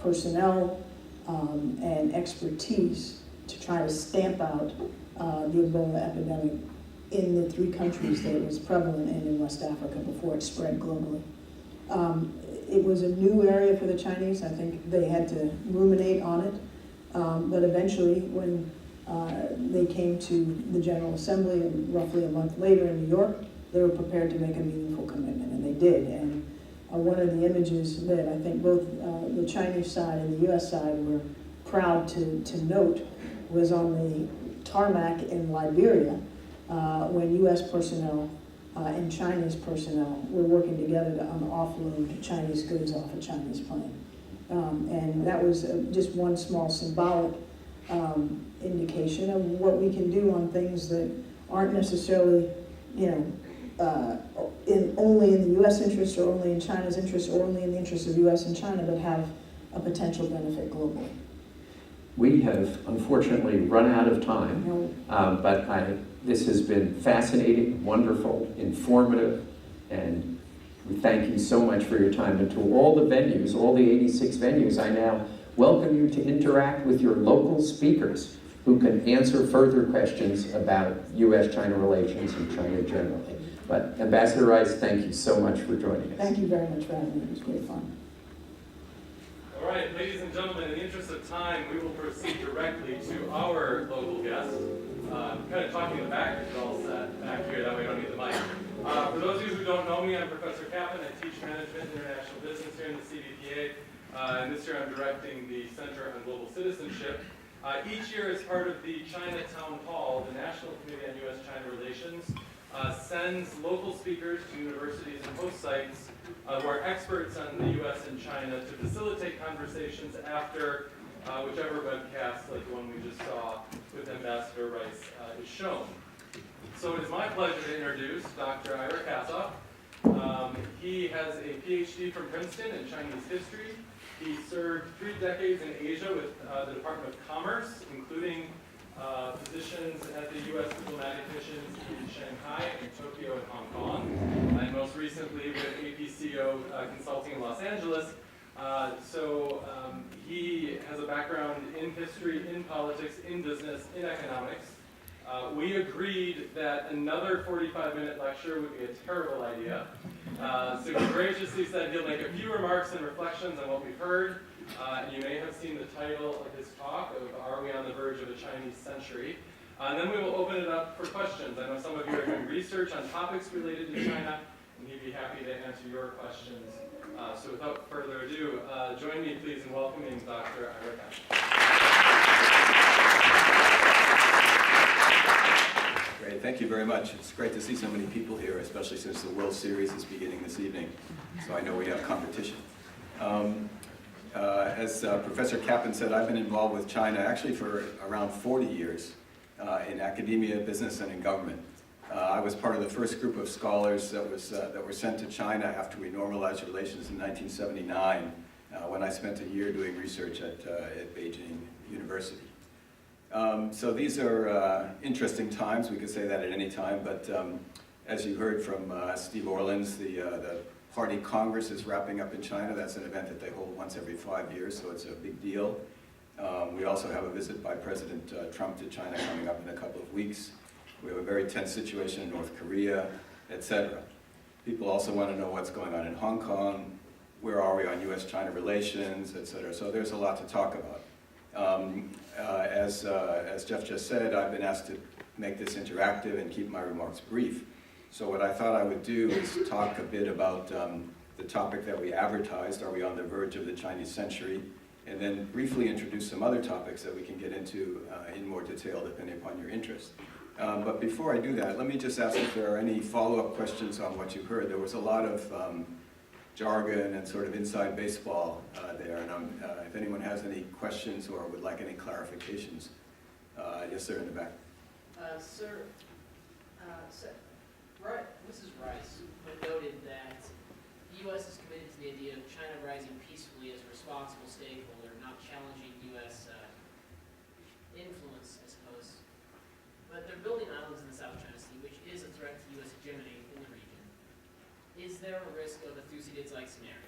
personnel, and expertise to try to stamp out the Ebola epidemic in the 3 countries that it was prevalent in West Africa before it spread globally. It was a new area for the Chinese. I think they had to ruminate on it. But eventually, when they came to the General Assembly, and roughly a month later in New York, they were prepared to make a meaningful commitment, and they did. And one of the images that I think both the Chinese side and the U.S. side were proud to note was on the tarmac in Liberia when U.S. personnel and Chinese personnel were working together to offload Chinese goods off a Chinese plane. And that was just one small symbolic indication of what we can do on things that aren't necessarily, only in the U.S. interest or only in China's interest or only in the interest of U.S. and China, but have a potential benefit globally. We have unfortunately run out of time, but this has been fascinating, wonderful, informative, and we thank you so much for your time. And to all the venues, all the 86 venues, I now welcome you to interact with your local speakers who can answer further questions about U.S.-China relations and China generally. But Ambassador Rice, thank you so much for joining us. Thank you very much for having me. It was great fun. All right, ladies and gentlemen, in the interest of time, we will proceed directly to our local guest. Kind of talking in the back, because you're all sat back here, that way I don't need the mic. For those of you who don't know me, I'm Professor Kaplan. I teach management and international business here in the CBPA. And this year I'm directing the Center on Global Citizenship. Each year, as part of the China Town Hall, the National Committee on U.S.-China Relations sends local speakers to universities and host sites who are experts on the U.S. and China to facilitate conversations after whichever webcast, like the one we just saw with Ambassador Rice, is shown. So it is my pleasure to introduce Dr. Ira Kasoff. He has a PhD from Princeton in Chinese history. He served 3 decades in Asia with the Department of Commerce, including positions at the U.S. diplomatic missions in Shanghai, in Tokyo, and Hong Kong, and most recently with APCO Consulting in Los Angeles. He has a background in history, in politics, in business, in economics. We agreed that another 45-minute lecture would be a terrible idea. So he graciously said he'll make a few remarks and reflections on what we've heard. And you may have seen the title of his talk of Are We on the Verge of a Chinese Century? And then we will open it up for questions. I know some of you are doing research on topics related to China, and he'd be happy to answer your questions. So without further ado, join me please in welcoming Dr. Ira Kasoff. Great, thank you very much. It's great to see so many people here, especially since the World Series is beginning this evening. So I know we have competition. As Professor Kaplan said, I've been involved with China actually for around 40 years in academia, business, and in government. I was part of the first group of scholars that were sent to China after we normalized relations in 1979, when I spent a year doing research at Beijing University. So these are interesting times. We could say that at any time, but as you heard from Steve Orleans, the Party Congress is wrapping up in China. That's an event that they hold once every 5 years, so it's a big deal. We also have a visit by President Trump to China coming up in a couple of weeks. We have a very tense situation in North Korea, etc. People also want to know what's going on in Hong Kong, where are we on U.S.-China relations, etc. So there's a lot to talk about. As Jeff just said, I've been asked to make this interactive and keep my remarks brief. So what I thought I would do is talk a bit about the topic that we advertised, are we on the verge of the Chinese century, and then briefly introduce some other topics that we can get into in more detail depending upon your interest. But before I do that, let me just ask if there are any follow-up questions on what you heard. There was a lot of jargon and sort of inside baseball there, and if anyone has any questions or would like any clarifications. Yes, sir, in the back. Sir, Mrs. Rice noted that the U.S. is committed to the idea of China rising peacefully as a responsible stakeholder, not challenging U.S. influence, I suppose. But they're building islands in the South China Sea, which is a threat to U.S. hegemony in the region. Is there a risk of a Thucydides-like scenario?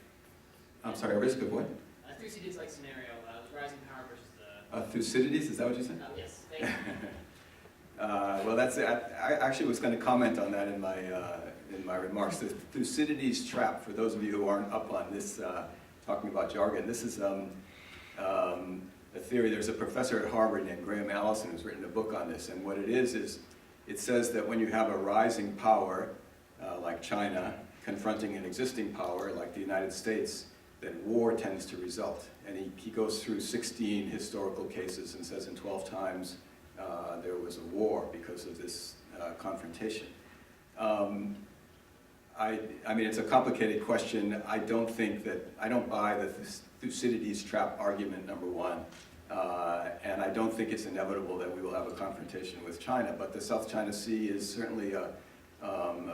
I'm sorry, a risk of what? A Thucydides-like scenario, the rising power versus the... Thucydides, is that what you said? Yes, thank you. Well, that's it. I actually was going to comment on that in in my remarks. The Thucydides trap, for those of you who aren't up on this, talking about jargon, this is a theory. There's a professor at Harvard named Graham Allison who's written a book on this, and what it is it says that when you have a rising power, like China, confronting an existing power, like the United States, that war tends to result. And he goes through 16 historical cases and says in 12 times there was a war because of this confrontation. I mean, it's a complicated question. I don't buy the Thucydides trap argument, number one. And I don't think it's inevitable that we will have a confrontation with China, but the South China Sea is certainly a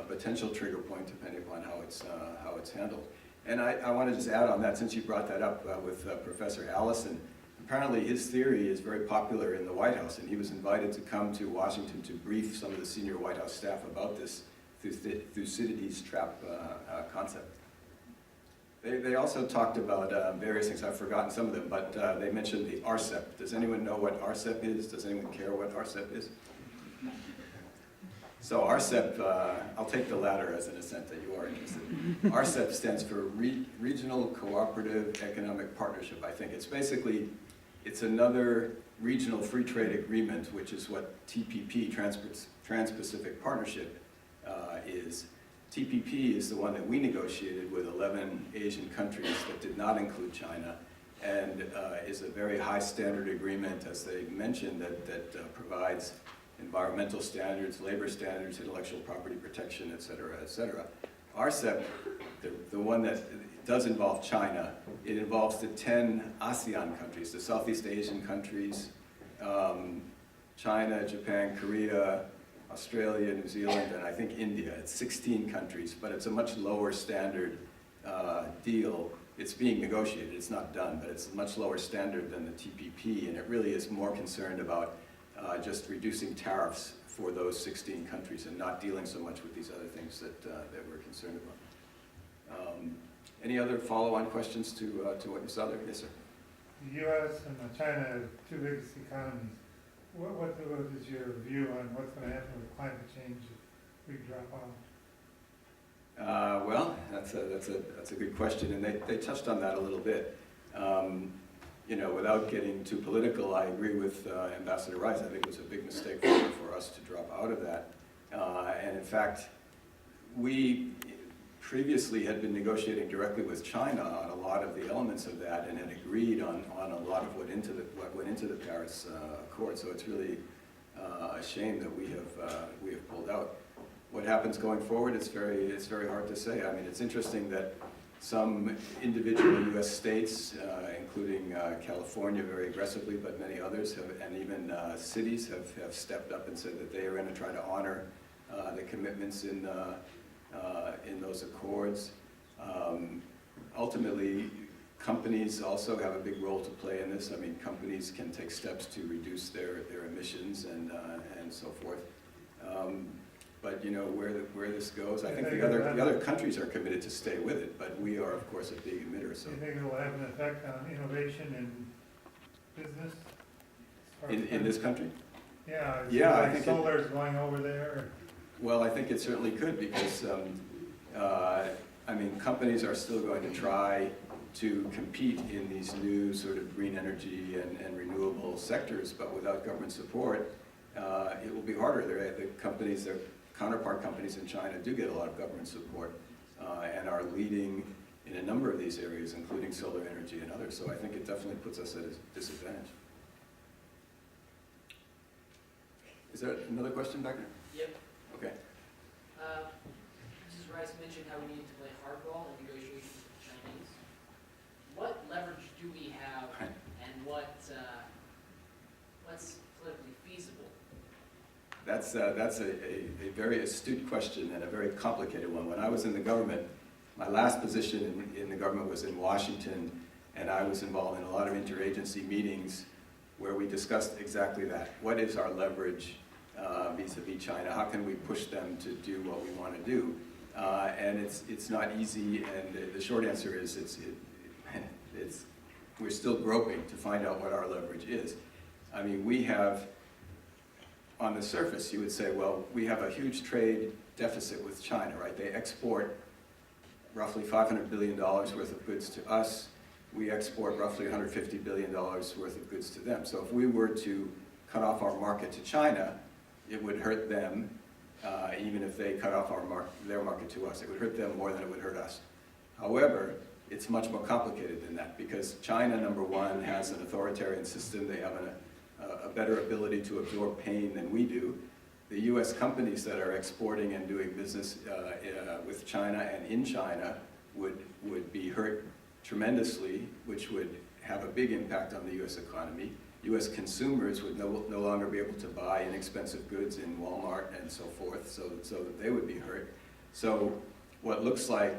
potential trigger point depending upon how it's handled. And I want to just add on that, since you brought that up with Professor Allison. Apparently his theory is very popular in the White House, and he was invited to come to Washington to brief some of the senior White House staff about this Thucydides trap concept. They also talked about various things. I've forgotten some of them, but they mentioned the RCEP. Does anyone know what RCEP is? Does anyone care what RCEP is? So RCEP, I'll take the latter as an assent that you are interested in. RCEP stands for Regional Cooperative Economic Partnership, I think. It's basically, it's another regional free trade agreement, which is what TPP, Trans-Pacific Partnership, is. TPP is the one that we negotiated with 11 Asian countries that did not include China, and is a very high standard agreement, as they mentioned, that provides environmental standards, labor standards, intellectual property protection, et cetera, et cetera. RCEP, the one that does involve China, it involves the 10 ASEAN countries, the Southeast Asian countries, China, Japan, Korea, Australia, New Zealand, and I think India. It's 16 countries, but it's a much lower standard deal. It's being negotiated, it's not done, but it's a much lower standard than the TPP, and it really is more concerned about just reducing tariffs for those 16 countries and not dealing so much with these other things that we're concerned about. Any other follow-on questions to what you saw there? Yes, sir. The U.S. and China are two biggest economies. What is your view on what's going to happen with climate change if we drop out? Well, that's a good question, and they touched on that a little bit. You know, without getting too political, I agree with Ambassador Rice. I think it was a big mistake for us to drop out of that. And in fact, we previously had been negotiating directly with China on a lot of the elements of that, and had agreed on a lot of what went into the Paris Accord. So it's really a shame that we have pulled out. What happens going forward? It's very hard to say. I mean, it's interesting that some individual U.S. states, including California very aggressively, but many others have, and even cities have stepped up and said that they are going to try to honor the commitments in those accords. Ultimately, companies also have a big role to play in this. I mean, companies can take steps to reduce their emissions and so forth. But you know where this goes. I think the other countries are committed to stay with it, but we are, of course, a big emitter. So Do you think it will have an effect on innovation in business? in this country? Yeah. Yeah, like I think solar's going over there. Well, I think it certainly could, because I mean, companies are still going to try to compete in these new sort of green energy and renewable sectors, but without government support, it will be harder. The companies, their counterpart companies in China do get a lot of government support and are leading in a number of these areas, including solar energy and others. So I think it definitely puts us at a disadvantage. Is there another question back there? Yep. Okay. Mrs. Rice mentioned how we need to play hardball in negotiations with the Chinese. What leverage do we have, and what's politically feasible? That's a very astute question and a very complicated one. When I was in the government, my last position in the government was in Washington, and I was involved in a lot of interagency meetings where we discussed exactly that. What is our leverage vis-a-vis China? How can we push them to do what we want to do? And it's not easy, and the short answer is we're still groping to find out what our leverage is. I mean, we have on the surface, you would say, well, we have a huge trade deficit with China, right? They export roughly $500 billion worth of goods to us. We export roughly $150 billion worth of goods to them. So if we were to cut off our market to China, it would hurt them, even if they cut off their market to us. It would hurt them more than it would hurt us. However, it's much more complicated than that, because China, number one, has an authoritarian system. They have a better ability to absorb pain than we do. The US companies that are exporting and doing business with China and in China would be hurt tremendously, which would have a big impact on the US economy. US consumers would no longer be able to buy inexpensive goods in Walmart and so forth, so they would be hurt. So what looks like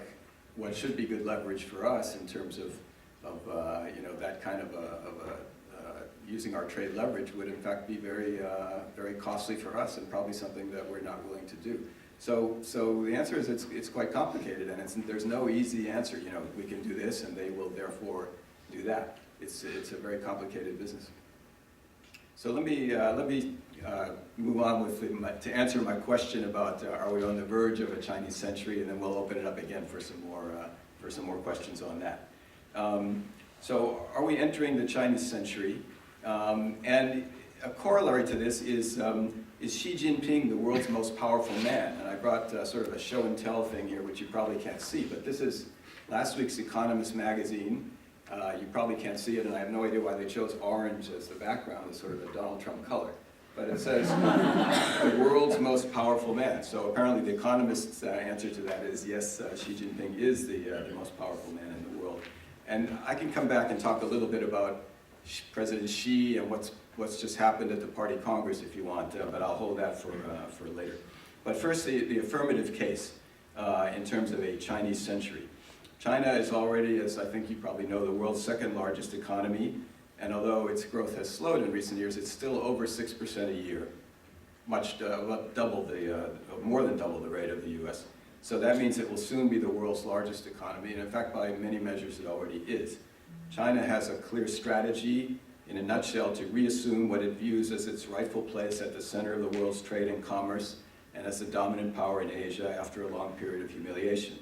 what should be good leverage for us in terms of you know, that kind of using our trade leverage would in fact be very costly for us, and probably something that we're not willing to do. So the answer is it's quite complicated, and there's no easy answer. You know, we can do this and they will therefore do that. It's a very complicated business. So let me move on to answer my question about are we on the verge of a Chinese century, and then we'll open it up again for some more questions on that. So are we entering the Chinese century? And a corollary to this is Xi Jinping the world's most powerful man? And I brought sort of a show and tell thing here, which you probably can't see, but this is last week's Economist magazine. You probably can't see it, and I have no idea why they chose orange as the background, as sort of a Donald Trump color. But it says, the world's most powerful man. So apparently the Economist's answer to that is, yes, Xi Jinping is the most powerful man in the world. And I can come back and talk a little bit about President Xi and what's just happened at the Party Congress if you want, but I'll hold that for later. But first, the affirmative case in terms of a Chinese century. China is already, as I think you probably know, the world's second largest economy, and although its growth has slowed in recent years, it's still over 6% a year, more than double the rate of the US. So that means it will soon be the world's largest economy, and in fact, by many measures, it already is. China has a clear strategy, in a nutshell, to reassume what it views as its rightful place at the center of the world's trade and commerce, and as the dominant power in Asia after a long period of humiliation.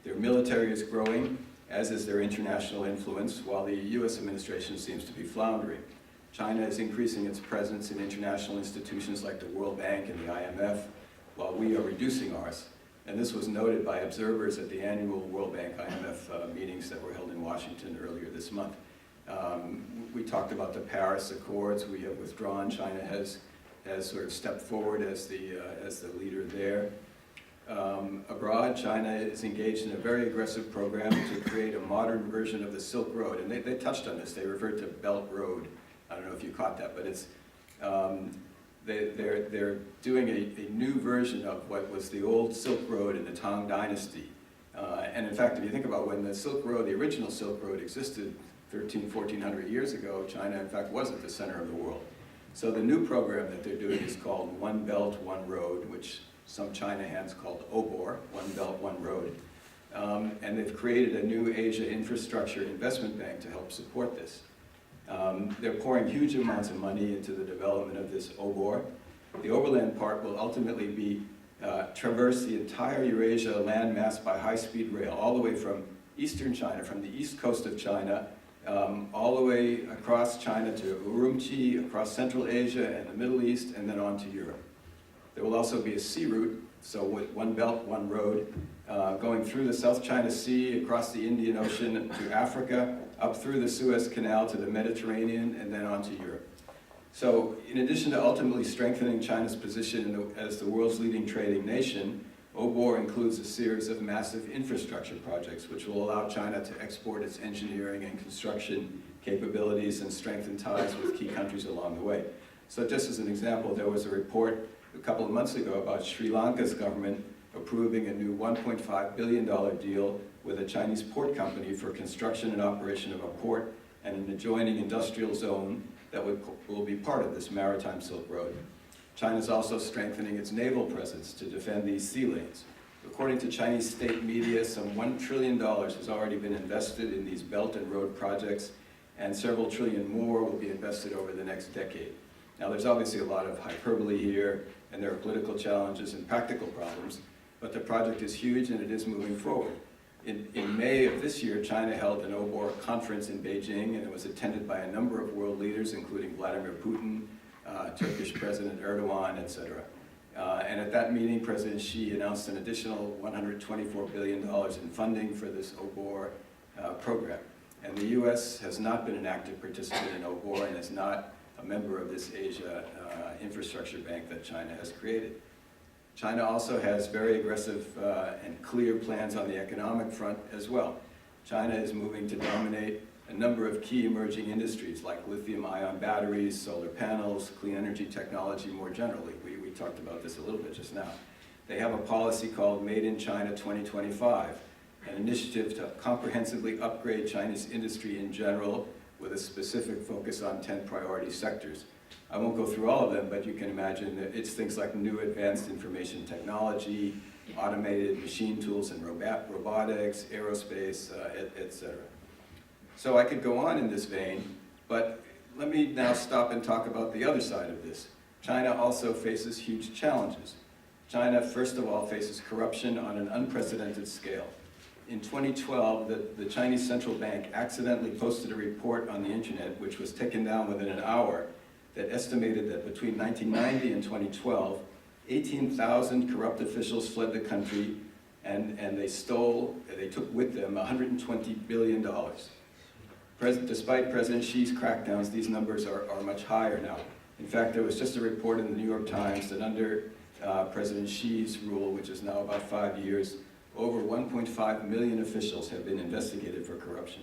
Their military is growing, as is their international influence, while the US administration seems to be floundering. China is increasing its presence in international institutions like the World Bank and the IMF, while we are reducing ours. And this was noted by observers at the annual World Bank IMF meetings that were held in Washington earlier this month. We talked about the Paris Accords. We have withdrawn. China has sort of stepped forward as the leader there. Abroad, China is engaged in a very aggressive program to create a modern version of the Silk Road. And they touched on this. They referred to Belt Road. I don't know if you caught that, but it's they're doing a new version of what was the old Silk Road in the Tang Dynasty. And in fact, if you think about when the Silk Road, the original Silk Road existed 1,400 years ago, China in fact was at the center of the world. So the new program that they're doing is called One Belt, One Road, which some China hands called OBOR, One Belt, One Road. And they've created a new Asia Infrastructure Investment Bank to help support this. They're pouring huge amounts of money into the development of this OBOR. The overland part will ultimately be traverse the entire Eurasia landmass by high-speed rail, all the way from eastern China, from the east coast of China, all the way across China to Urumqi, across Central Asia and the Middle East, and then on to Europe. There will also be a sea route, so with One Belt, One Road, going through the South China Sea, across the Indian Ocean to Africa, up through the Suez Canal to the Mediterranean, and then on to Europe. So in addition to ultimately strengthening China's position as the world's leading trading nation, OBOR includes a series of massive infrastructure projects which will allow China to export its engineering and construction capabilities and strengthen ties with key countries along the way. So just as an example, there was a report a couple of months ago about Sri Lanka's government approving a new $1.5 billion deal with a Chinese port company for construction and operation of a port and an adjoining industrial zone that will be part of this maritime Silk Road. China is also strengthening its naval presence to defend these sea lanes. According to Chinese state media, some $1 trillion has already been invested in these belt and road projects, and several trillion more will be invested over the next decade. Now, there's obviously a lot of hyperbole here, and there are political challenges and practical problems, but the project is huge and it is moving forward. In May of this year, China held an OBOR conference in Beijing, and it was attended by a number of world leaders, including Vladimir Putin, Turkish President Erdogan, etc. And at that meeting, President Xi announced an additional $124 billion in funding for this OBOR program. And the U.S. has not been an active participant in OBOR and is not a member of this Asia infrastructure bank that China has created. China also has very aggressive and clear plans on the economic front as well. China is moving to dominate a number of key emerging industries like lithium-ion batteries, solar panels, clean energy technology more generally. We talked about this a little bit just now. They have a policy called Made in China 2025, an initiative to comprehensively upgrade China's industry in general with a specific focus on 10 priority sectors. I won't go through all of them, but you can imagine that it's things like new advanced information technology, automated machine tools and robotics, aerospace, etc. So I could go on in this vein, but let me now stop and talk about the other side of this. China also faces huge challenges. China, first of all, faces corruption on an unprecedented scale. In 2012, the Chinese central bank accidentally posted a report on the internet, which was taken down within an hour, that estimated that between 1990 and 2012, 18,000 corrupt officials fled the country, and they took with them $120 billion. Despite President Xi's crackdowns, these numbers are much higher now. In fact, there was just a report in the New York Times that under President Xi's rule, which is now about 5 years, over 1.5 million officials have been investigated for corruption.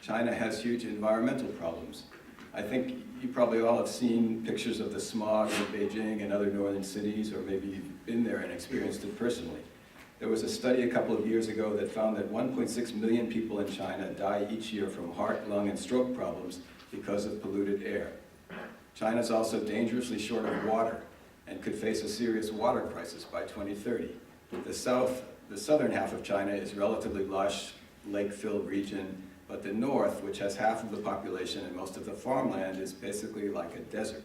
China has huge environmental problems. I think you probably all have seen pictures of the smog in Beijing and other northern cities, or maybe you've been there and experienced it personally. There was a study a couple of years ago that found that 1.6 million people in China die each year from heart, lung, and stroke problems because of polluted air. China is also dangerously short of water and could face a serious water crisis by 2030. The southern half of China is relatively lush, lake-filled region, but the north, which has half of the population and most of the farmland, is basically like a desert.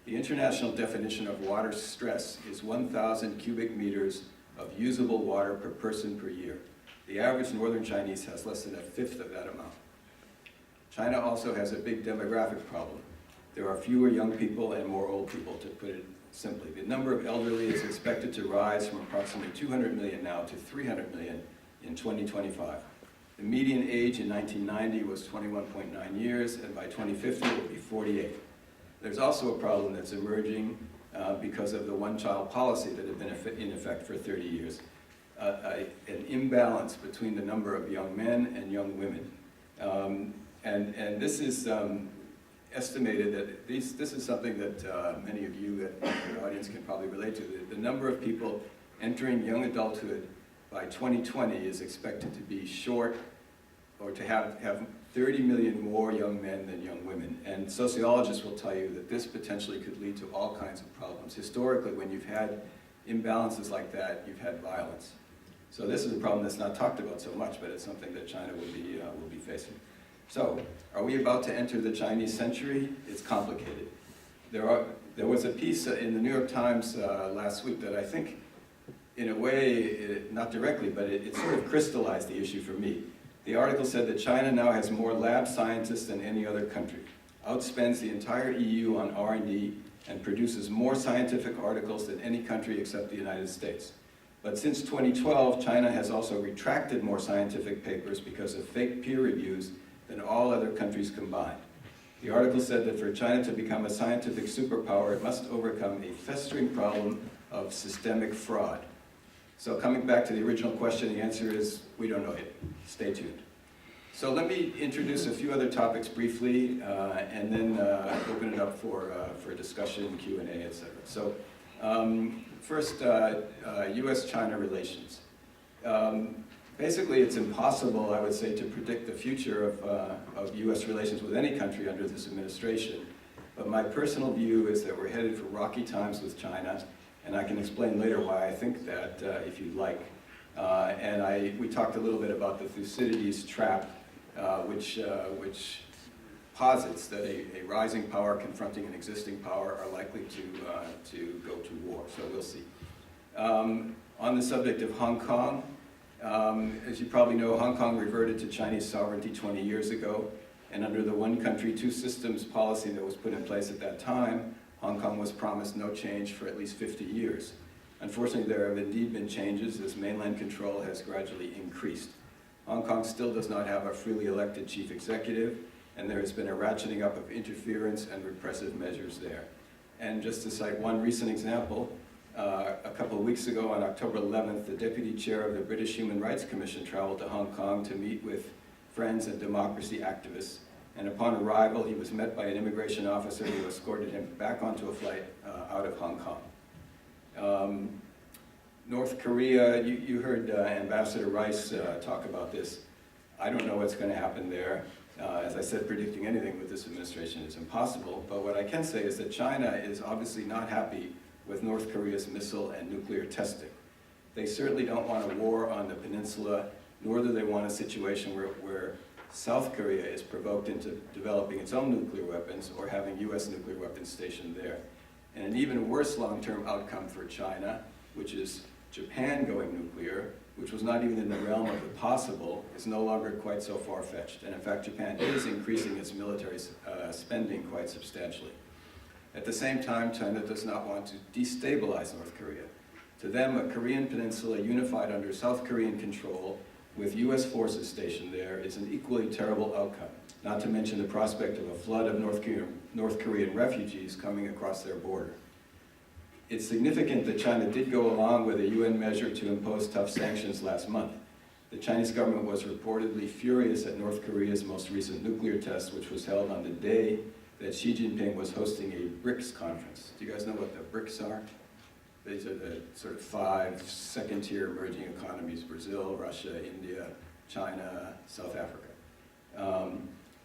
The international definition of water stress is 1,000 cubic meters of usable water per person per year. The average northern Chinese has less than a fifth of that amount. China also has a big demographic problem. There are fewer young people and more old people, to put it simply. The number of elderly is expected to rise from approximately 200 million now to 300 million in 2025. The median age in 1990 was 21.9 years, and by 2050 it will be 48. There's also a problem that's emerging because of the one-child policy that had been in effect for 30 years. An imbalance between the number of young men and young women. And this is estimated that this is something that many of you in the audience can probably relate to. The number of people entering young adulthood by 2020 is expected to be short, or to have 30 million more young men than young women. And sociologists will tell you that this potentially could lead to all kinds of problems. Historically, when you've had imbalances like that, you've had violence. So this is a problem that's not talked about so much, but it's something that China will be facing. So, are we about to enter the Chinese century? It's complicated. There was a piece in the New York Times last week that I think, in a way, not directly, but it sort of crystallized the issue for me. The article said that China now has more lab scientists than any other country, outspends the entire EU on R&D, and produces more scientific articles than any country except the United States. But since 2012, China has also retracted more scientific papers because of fake peer reviews than all other countries combined. The article said that for China to become a scientific superpower, it must overcome a festering problem of systemic fraud. So coming back to the original question, the answer is, we don't know yet. Stay tuned. So let me introduce a few other topics briefly, and then open it up for discussion, Q&A, etc. So first, US-China relations. Basically, it's impossible, I would say, to predict the future of US relations with any country under this administration. But my personal view is that we're headed for rocky times with China, and I can explain later why I think that, if you'd like. And we talked a little bit about the Thucydides trap, which posits that a rising power confronting an existing power are likely to go to war, so we'll see. On the subject of Hong Kong, as you probably know, Hong Kong reverted to Chinese sovereignty 20 years ago, and under the one country, two systems policy that was put in place at that time, Hong Kong was promised no change for at least 50 years. Unfortunately, there have indeed been changes as mainland control has gradually increased. Hong Kong still does not have a freely elected chief executive, and there has been a ratcheting up of interference and repressive measures there. And just to cite one recent example, a couple of weeks ago on October 11th, the deputy chair of the British Human Rights Commission traveled to Hong Kong to meet with friends and democracy activists. And upon arrival, he was met by an immigration officer who escorted him back onto a flight out of Hong Kong. North Korea, you heard Ambassador Rice talk about this. I don't know what's going to happen there. As I said, predicting anything with this administration is impossible. But what I can say is that China is obviously not happy with North Korea's missile and nuclear testing. They certainly don't want a war on the peninsula, nor do they want a situation where South Korea is provoked into developing its own nuclear weapons or having US nuclear weapons stationed there. And an even worse long-term outcome for China, which is Japan going nuclear, which was not even in the realm of the possible, is no longer quite so far-fetched. And in fact, Japan is increasing its military spending quite substantially. At the same time, China does not want to destabilize North Korea. To them, a Korean peninsula unified under South Korean control with US forces stationed there is an equally terrible outcome, not to mention the prospect of a flood of North Korean refugees coming across their border. It's significant that China did go along with a UN measure to impose tough sanctions last month. The Chinese government was reportedly furious at North Korea's most recent nuclear test, which was held on the day that Xi Jinping was hosting a BRICS conference. Do you guys know what the BRICS are? These are the sort of 5 second-tier emerging economies: Brazil, Russia, India, China, South Africa.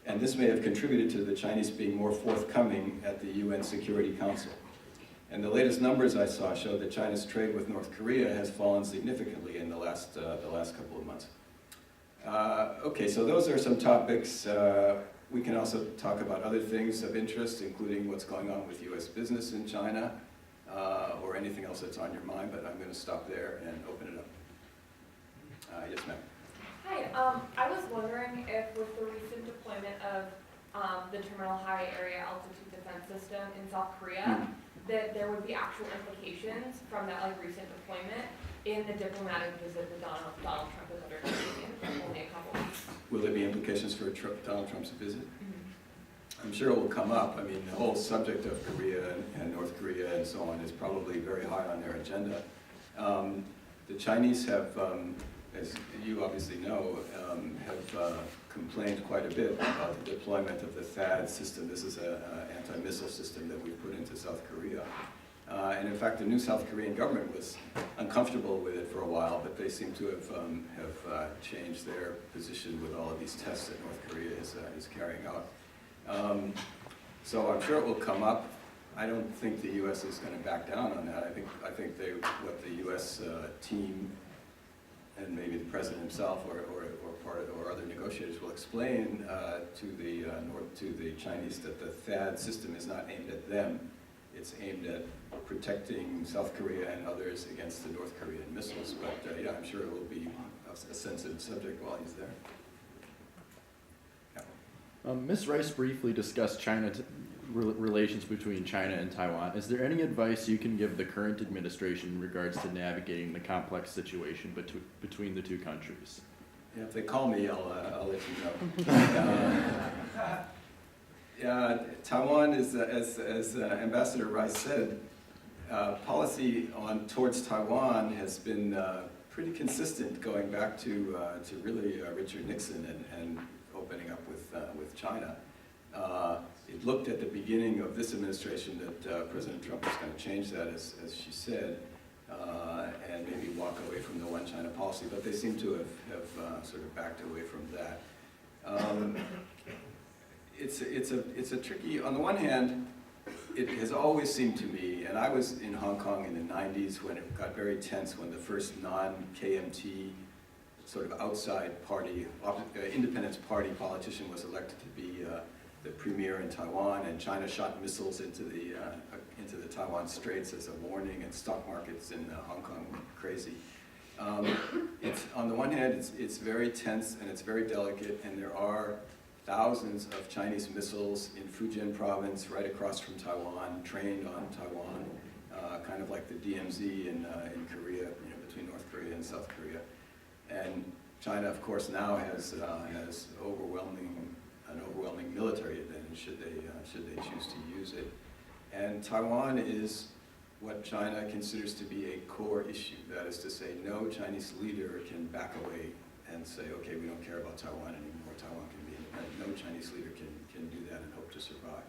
And this may have contributed to the Chinese being more forthcoming at the UN Security Council. And the latest numbers I saw showed that China's trade with North Korea has fallen significantly in the last couple of months. Okay, so those are some topics. We can also talk about other things of interest, including what's going on with US business in China, or anything else that's on your mind, but I'm going to stop there and open it up. Yes, ma'am. Hi, I was wondering if with the recent deployment of the Terminal High Area Altitude Defense System in South Korea, that there would be actual implications from that recent deployment in the diplomatic visit that Donald Trump is undertaking in only a couple weeks. Will there be implications for Donald Trump's visit? I'm sure it will come up. I mean, the whole subject of Korea and North Korea and so on is probably very high on their agenda. The Chinese have, as you obviously know, have complained quite a bit about the deployment of the THAAD system. This is an anti-missile system that we put into South Korea. And in fact, the new South Korean government was uncomfortable with it for a while, but they seem to have changed their position with all of these tests that North Korea is carrying out. So I'm sure it will come up. I don't think the U.S. is going to back down on that. I think what the U.S. team and maybe the president himself or other negotiators will explain to the Chinese that the THAAD system is not aimed at them. It's aimed at protecting South Korea and others against the North Korean missiles. But yeah, I'm sure it will be a sensitive subject while he's there. Ms. Rice briefly discussed relations between China and Taiwan. Is there any advice you can give the current administration in regards to navigating the complex situation between the two countries? Yeah, if they call me, I'll let you know. Taiwan is, as Ambassador Rice said, policy towards Taiwan has been pretty consistent going back to really Richard Nixon and opening up with China. It looked at the beginning of this administration that President Trump was going to change that, as she said, and maybe walk away from the one China policy, but they seem to have sort of backed away from that. It's a tricky, on the one hand, it has always seemed to me, and I was in Hong Kong in the 90s when it got very tense when the first non-KMT sort of outside party, independence party politician was elected to be the premier in Taiwan, and China shot missiles into the Taiwan Straits as a warning, and stock markets in Hong Kong went crazy. It's, on the one hand, it's very tense and it's very delicate, and there are thousands of Chinese missiles in Fujian province right across from Taiwan, trained on Taiwan, kind of like the DMZ in Korea, between North Korea and South Korea. And China, of course, now has an overwhelming military advantage should they choose to use it. And Taiwan is what China considers to be a core issue. That is to say, no Chinese leader can back away and say, okay, we don't care about Taiwan anymore, Taiwan can be independent. No Chinese leader can do that and hope to survive.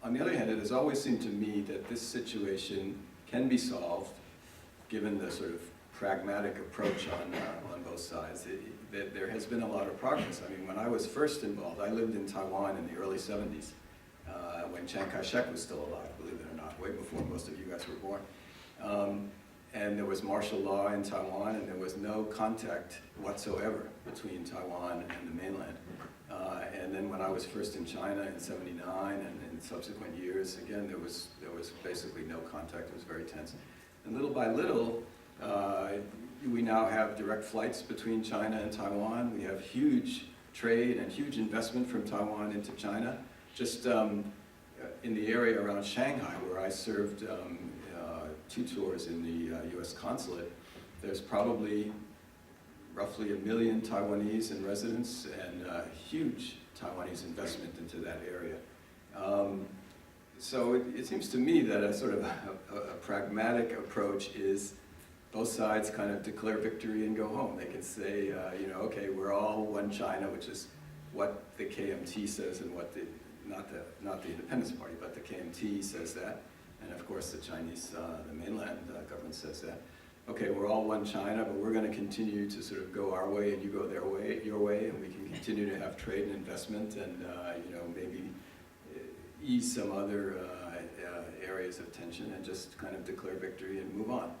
On the other hand, it has always seemed to me that this situation can be solved given the sort of pragmatic approach on both sides. There has been a lot of progress. I mean, when I was first involved, I lived in Taiwan in the early 70s, when Chiang Kai-shek was still alive, believe it or not, way before most of you guys were born. And there was martial law in Taiwan, and there was no contact whatsoever between Taiwan and the mainland. And then when I was first in China in '79 and in subsequent years, again, there was basically no contact. It was very tense. And little by little, we now have direct flights between China and Taiwan. We have huge trade and huge investment from Taiwan into China. Just in the area around Shanghai, where I served 2 tours in the US consulate, there's probably roughly 1 million Taiwanese in residence and huge Taiwanese investment into that area. So it seems to me that a sort of a pragmatic approach is both sides kind of declare victory and go home. They can say, okay, we're all one China, which is what the KMT says and what not the Independence Party, but the KMT says that. And of course the Chinese, the mainland government says that. Okay, we're all one China, but we're going to continue to sort of go our way and you go your way, and we can continue to have trade and investment and, maybe ease some other areas of tension and just kind of declare victory and move on.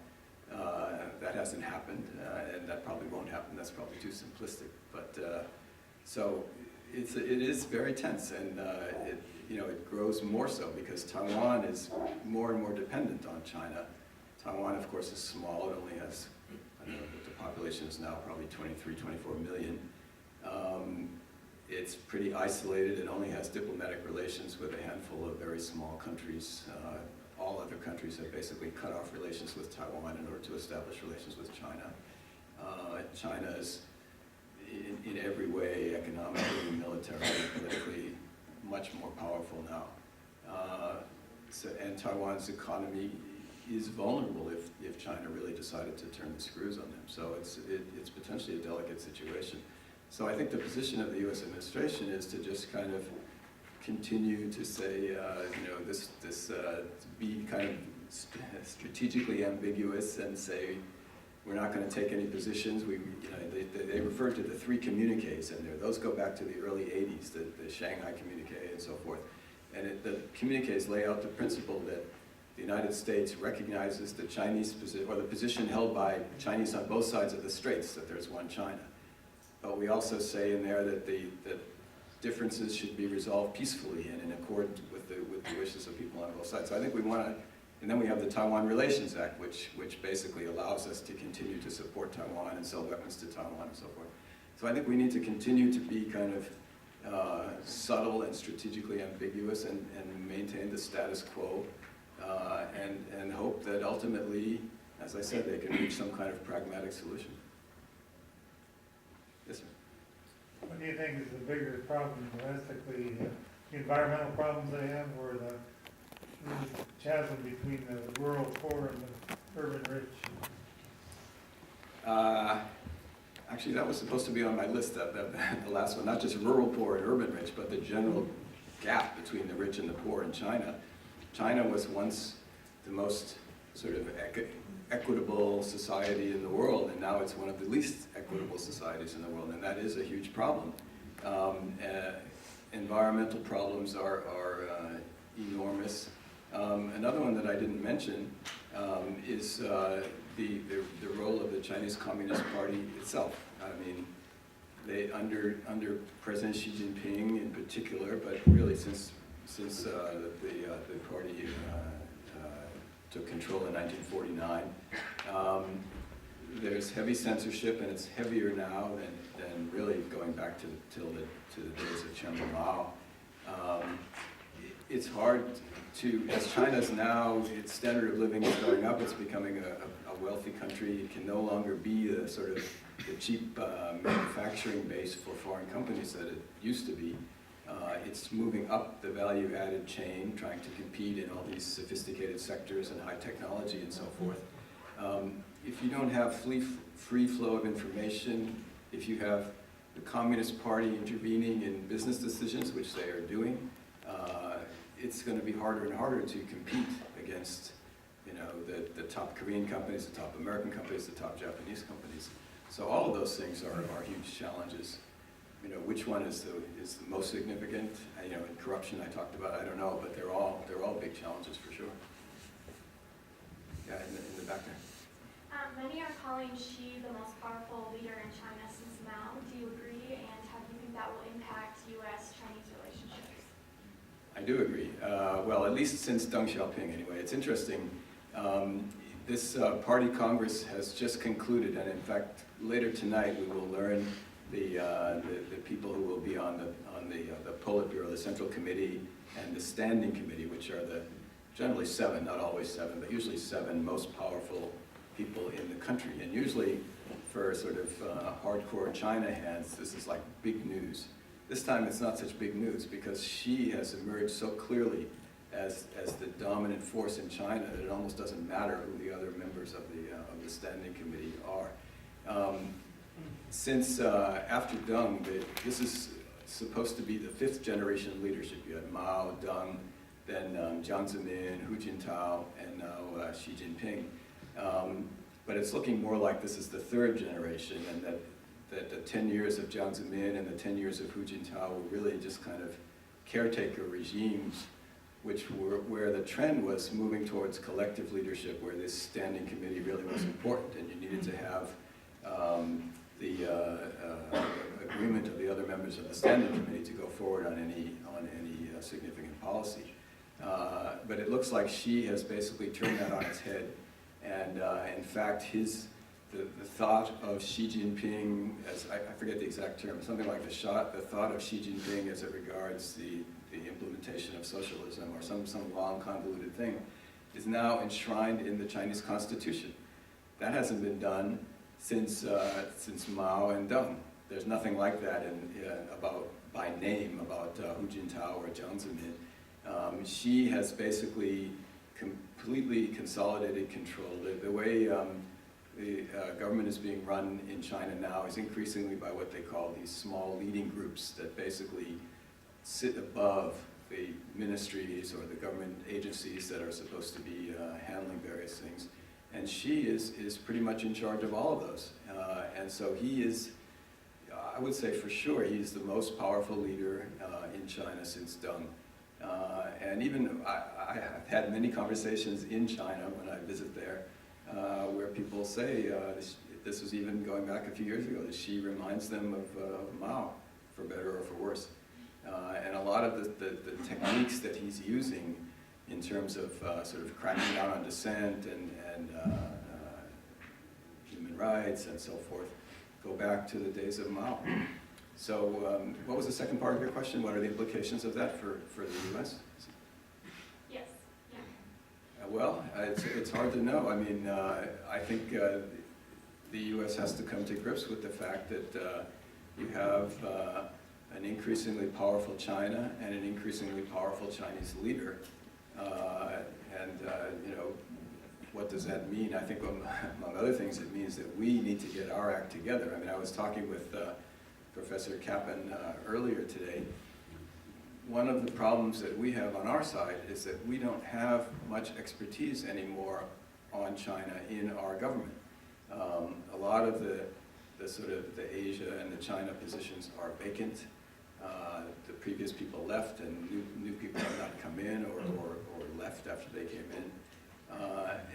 That hasn't happened, and that probably won't happen. That's probably too simplistic. But so it is very tense, and it grows more so because Taiwan is more and more dependent on China. Taiwan, of course, is small. It only has, I don't know, the population is now probably 23, 24 million. It's pretty isolated. It only has diplomatic relations with a handful of very small countries. All other countries have basically cut off relations with Taiwan in order to establish relations with China. China is, in every way, economically, militarily, politically, much more powerful now. And Taiwan's economy is vulnerable if China really decided to turn the screws on them. So it's potentially a delicate situation. So I think the position of the U.S. administration is to just kind of continue to say, be kind of strategically ambiguous and say, we're not going to take any positions. They refer to the 3 communiques in there. Those go back to the early 80s, the Shanghai communique and so forth. And the communiques lay out the principle that the United States recognizes the Chinese position, or the position held by Chinese on both sides of the straits, that there's one China. But we also say in there that that differences should be resolved peacefully and in accord with the wishes of people on both sides. So I think we want to, and then we have the Taiwan Relations Act, which basically allows us to continue to support Taiwan and sell weapons to Taiwan and so forth. So I think we need to continue to be kind of subtle and strategically ambiguous and maintain the status quo and hope that ultimately, as I said, they can reach some kind of pragmatic solution. Yes, sir. What do you think is the bigger problem domestically, the environmental problems they have, or the chasm between the rural poor and the urban rich? Actually, that was supposed to be on my list, the last one, not just rural poor and urban rich, but the general gap between the rich and the poor in China. China was once the most sort of equitable society in the world, and now it's one of the least equitable societies in the world, and that is a huge problem. Environmental problems are enormous. Another one that I didn't mention is the role of the Chinese Communist Party itself. I mean, under President Xi Jinping in particular, but really since the party took control in 1949, there's heavy censorship, and it's heavier now than really going back to the days of Chairman Mao. It's hard to, as China's now, its standard of living is going up, it's becoming a wealthy country. It can no longer be the sort of the cheap manufacturing base for foreign companies that it used to be. It's moving up the value-added chain, trying to compete in all these sophisticated sectors and high technology and so forth. If you don't have free flow of information, if you have the Communist Party intervening in business decisions, which they are doing, it's going to be harder and harder to compete against, you know, the top Korean companies, the top American companies, the top Japanese companies. So all of those things are huge challenges. You know, which one is the most significant? You know, in corruption I talked about, I don't know, but they're all big challenges for sure. Yeah, in the back there. Many are calling Xi the most powerful leader in China since Mao. Do you agree? And how do you think that will impact U.S.-Chinese relationships? I do agree. Well, at least since Deng Xiaoping, anyway. It's interesting. This party congress has just concluded, and in fact, later tonight we will learn the people who will be on the Politburo, the Central Committee, and the Standing Committee, which are the generally 7, not always 7, but usually 7 most powerful people in the country. And usually, for sort of hardcore China heads, this is like big news. This time it's not such big news because Xi has emerged so clearly as the dominant force in China that it almost doesn't matter who the other members of the Standing Committee are. Since after Deng, this is supposed to be the 5th generation leadership. You had Mao, Deng, then Jiang Zemin, Hu Jintao, and now Xi Jinping. But it's looking more like this is the 3rd generation, and that the 10 years of Jiang Zemin and the 10 years of Hu Jintao were really just kind of caretaker regimes, where the trend was moving towards collective leadership, where this Standing Committee really was important, and you needed to have the agreement of the other members of the Standing Committee to go forward on any significant policy. But it looks like Xi has basically turned that on its head, and in fact, the thought of Xi Jinping, as I forget the exact term, something like the thought of Xi Jinping as it regards the implementation of socialism or some long convoluted thing, is now enshrined in the Chinese Constitution. That hasn't been done since Mao and Deng. There's nothing like that by name about Hu Jintao or Jiang Zemin. Xi has basically completely consolidated control. The way the government is being run in China now is increasingly by what they call these small leading groups that basically sit above the ministries or the government agencies that are supposed to be handling various things. And Xi is pretty much in charge of all of those. And so he is, I would say for sure, he's the most powerful leader in China since Deng. And even I have had many conversations in China when I visit there, where people say, this was even going back a few years ago, that Xi reminds them of Mao, for better or for worse. And a lot of the techniques that he's using in terms of sort of cracking down on dissent and human rights and so forth, go back to the days of Mao. So what was the second part of your question? What are the implications of that for the U.S.? Yes. Yeah. Well, it's hard to know. I mean, I think the U.S. has to come to grips with the fact that you have an increasingly powerful China and an increasingly powerful Chinese leader. You know, what does that mean? I think among other things, it means that we need to get our act together. I mean, I was talking with Professor Kaplan earlier today. One of the problems that we have on our side is that we don't have much expertise anymore on China in our government. A lot of the sort of the Asia and the China positions are vacant. The previous people left, and new people have not come in or left after they came in.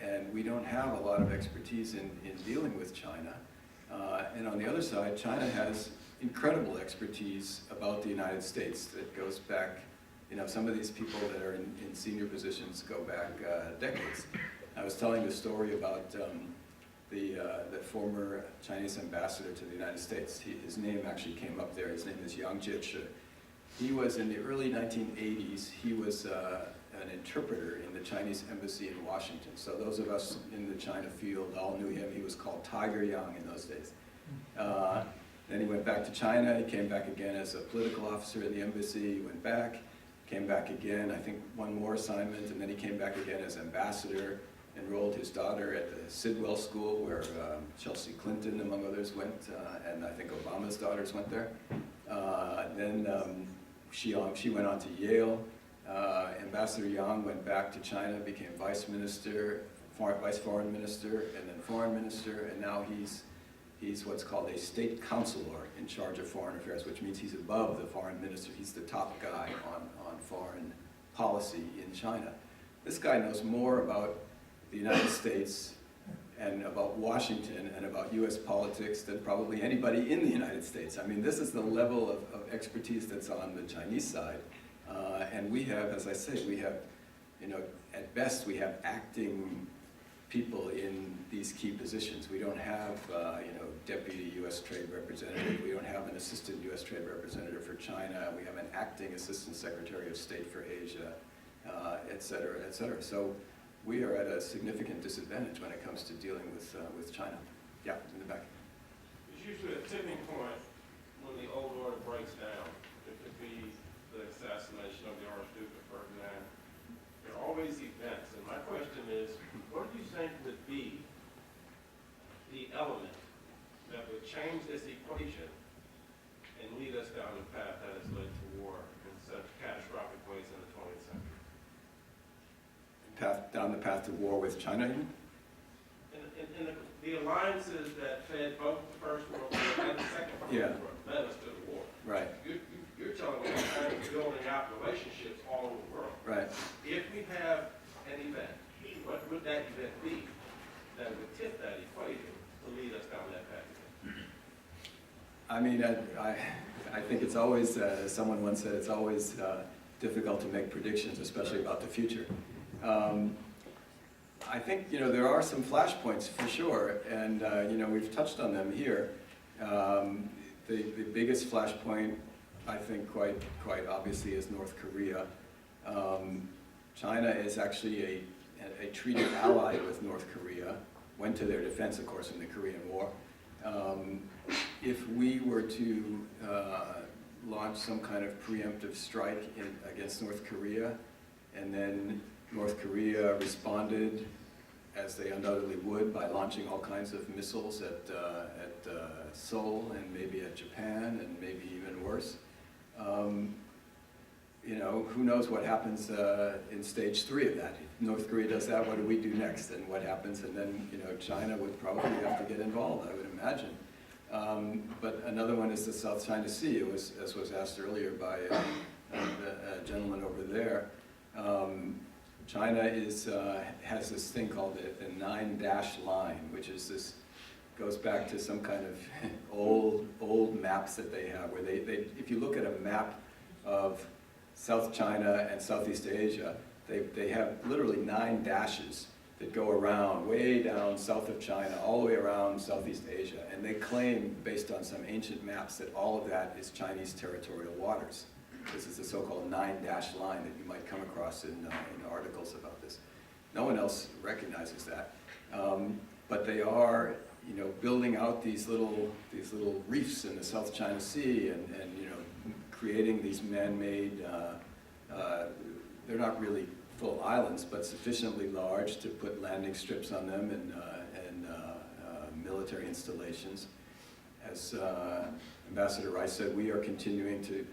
And we don't have a lot of expertise in dealing with China. And on the other side, China has incredible expertise about the United States that goes back, some of these people that are in senior positions go back decades. I was telling the story about the former Chinese ambassador to the United States. His name actually came up there. His name is Yang Jiechi. He was in the early 1980s. He was an interpreter in the Chinese embassy in Washington. So those of us in the China field all knew him. He was called Tiger Yang in those days. Then he went back to China. He came back again as a political officer in the embassy. He went back, came back again, I think one more assignment, and then he came back again as ambassador, enrolled his daughter at the Sidwell School where Chelsea Clinton, among others, went, and I think Obama's daughters went there. Then she went on to Yale. Ambassador Yang went back to China, became vice foreign minister, and then foreign minister, and now he's what's called a state counselor in charge of foreign affairs, which means he's above the foreign minister. He's the top guy on foreign policy in China. This guy knows more about the United States and about Washington and about US politics than probably anybody in the United States. I mean, this is the level of expertise that's on the Chinese side. And we have, as I say, we have, at best we have acting people in these key positions. We don't have, deputy US trade representative. We don't have an assistant US trade representative for China. We have an acting assistant secretary of state for Asia, et cetera, et cetera. So we are at a significant disadvantage when it comes to dealing with China. Yeah, in the back. There's usually a tipping point when the old order breaks down. It could be the assassination of the Archduke of Ferdinand. There are always events, and my question is, what do you think would be the element that would change this equation and lead us down the path that has led to war in such catastrophic ways in the 20th century? Down the path to war with China? In the alliances that fed both the First World War and the Second World War led us to the war. Right. You're telling me that China is building out relationships all over the world. Right. If we have an event, what would that event be that would tip that equation to lead us down that path again? I mean, I think it's always, as someone once said, it's always difficult to make predictions, especially about the future. I think, there are some flashpoints for sure, and, we've touched on them here. The biggest flashpoint, I think, quite obviously, is North Korea. China is actually a treated ally with North Korea, went to their defense, of course, in the Korean War. If we were to launch some kind of preemptive strike against North Korea, and then North Korea responded, as they undoubtedly would, by launching all kinds of missiles at Seoul and maybe at Japan and maybe even worse. Who knows what happens in stage 3 of that. If North Korea does that, what do we do next? And what happens? And then, China would probably have to get involved, I would imagine. But another one is the South China Sea, as was asked earlier by a gentleman over there. China has this thing called the 9-dash line, which is goes back to some kind of old maps that they have, where if you look at a map of South China and Southeast Asia, they have literally 9 dashes that go around, way down south of China, all the way around Southeast Asia. And they claim, based on some ancient maps, that all of that is Chinese territorial waters. This is the so-called 9-dash line that you might come across in articles about this. No one else recognizes that. But they are, building out these little reefs in the South China Sea and creating these man-made, they're not really full islands, but sufficiently large to put landing strips on them and military installations. As Ambassador Rice said, we are continuing to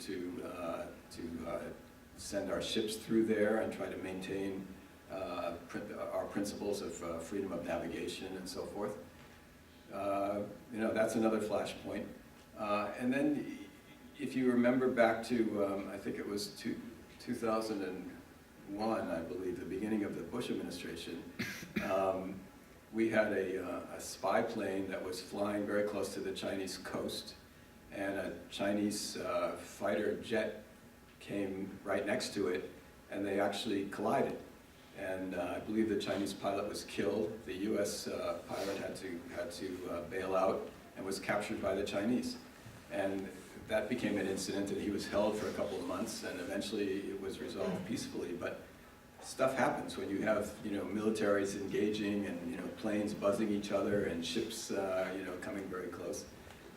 send our ships through there and try to maintain our principles of freedom of navigation and so forth. That's another flashpoint. And then, if you remember back to, I think it was 2001, I believe, the beginning of the Bush administration, we had a spy plane that was flying very close to the Chinese coast, and a Chinese fighter jet came right next to it, and they actually collided. And I believe the Chinese pilot was killed. The U.S. Pilot had to bail out and was captured by the Chinese. And that became an incident, and he was held for a couple of months, and eventually it was resolved peacefully. But stuff happens when you have, militaries engaging and, planes buzzing each other and ships, coming very close.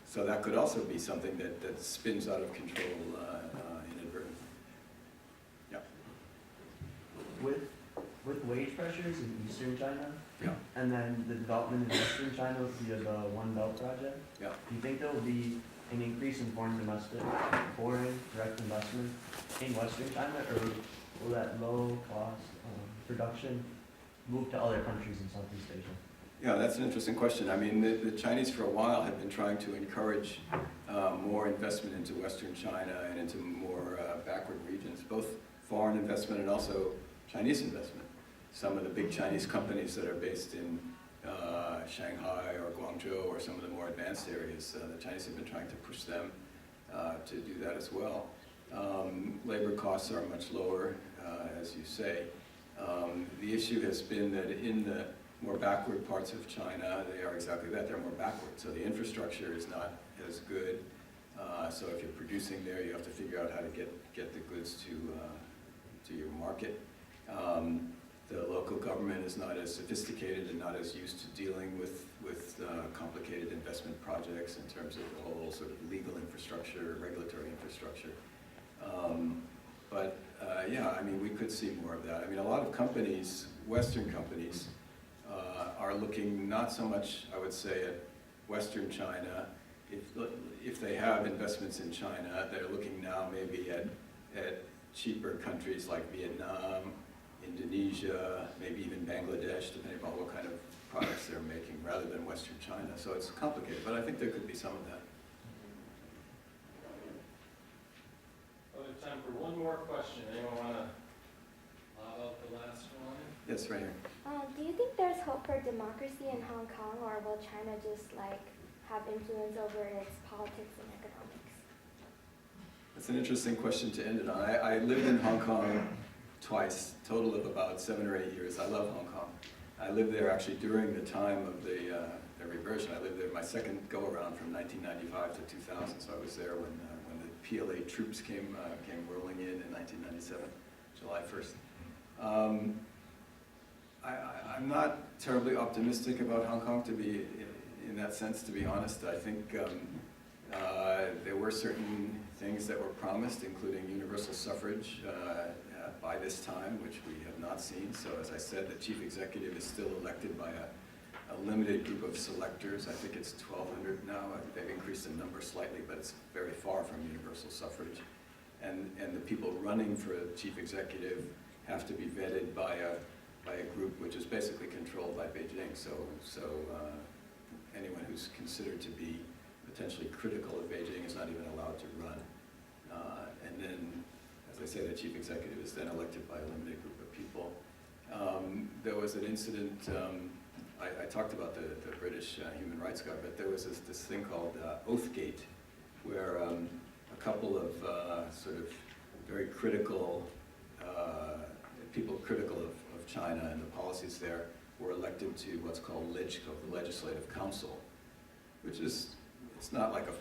So that could also be something that spins out of control inadvertently. Yeah. With wage pressures in Eastern China, Yeah. and then the development in Western China via the One Belt project, Yeah. do you think there will be an increase in foreign direct investment in Western China, or will that low-cost production move to other countries in Southeast Asia? Yeah, that's an interesting question. I mean, the Chinese for a while have been trying to encourage more investment into Western China and into more backward regions, both foreign investment and also Chinese investment. Some of the big Chinese companies that are based in Shanghai or Guangzhou or some of the more advanced areas, the Chinese have been trying to push them to do that as well. Labor costs are much lower, as you say. The issue has been that in the more backward parts of China, they are exactly that, they're more backward. So the infrastructure is not as good. So if you're producing there, you have to figure out how to get the goods to your market. The local government is not as sophisticated and not as used to dealing with complicated investment projects in terms of the whole sort of legal infrastructure, regulatory infrastructure. Yeah, I mean, we could see more of that. I mean, a lot of companies, Western companies, are looking not so much, I would say, at Western China. If they have investments in China, they're looking now maybe at cheaper countries like Vietnam, Indonesia, maybe even Bangladesh, depending on what kind of products they're making, rather than Western China. So it's complicated, but I think there could be some of that. We have time for one more question. Anyone want to lob out the last one? Yes, right here. Do you think there's hope for democracy in Hong Kong, or will China just have influence over its politics and economics? That's an interesting question to end it on. I lived in Hong Kong twice, total of about 7 or 8 years. I love Hong Kong. I lived there actually during the time of the reversion. I lived there my second go-around from 1995 to 2000, so I was there when the PLA troops came rolling in 1997, July 1st. I'm not terribly optimistic about Hong Kong, to be in that sense, to be honest. I think there were certain things that were promised, including universal suffrage by this time, which we have not seen. So as I said, the chief executive is still elected by a limited group of selectors. I think it's 1,200 now. They've increased the number slightly, but it's very far from universal suffrage. And the people running for chief executive have to be vetted by a group which is basically controlled by Beijing. So anyone who's considered to be potentially critical of Beijing is not even allowed to run. And then, as I say, the chief executive is then elected by a limited group of people. There was an incident, I talked about the British Human Rights Guard, but there was this thing called Oathgate, where a couple of sort of very critical, people critical of China and the policies there were elected to what's called LegCo, the Legislative Council, which is, it's not like a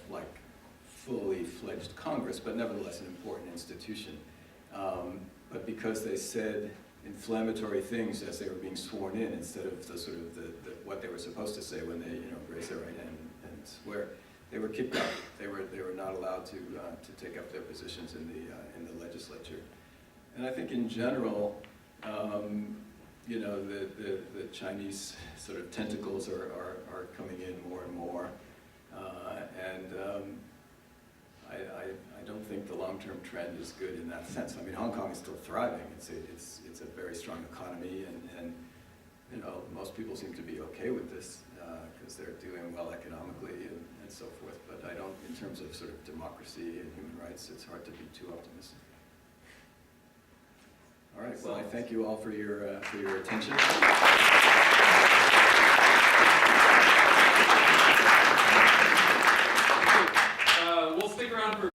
fully fledged Congress, but nevertheless an important institution. But because they said inflammatory things as they were being sworn in, instead of the sort of what they were supposed to say when they raise their right hand and swear, they were kicked out. They were not allowed to take up their positions in the legislature. And I think in general, the Chinese sort of tentacles are coming in more and more, I don't think the long-term trend is good in that sense. I mean, Hong Kong is still thriving. It's a very strong economy, and most people seem to be okay with this because they're doing well economically and so forth. But I don't, in terms of sort of democracy and human rights, it's hard to be too optimistic. All right. Well, I thank you all for your attention.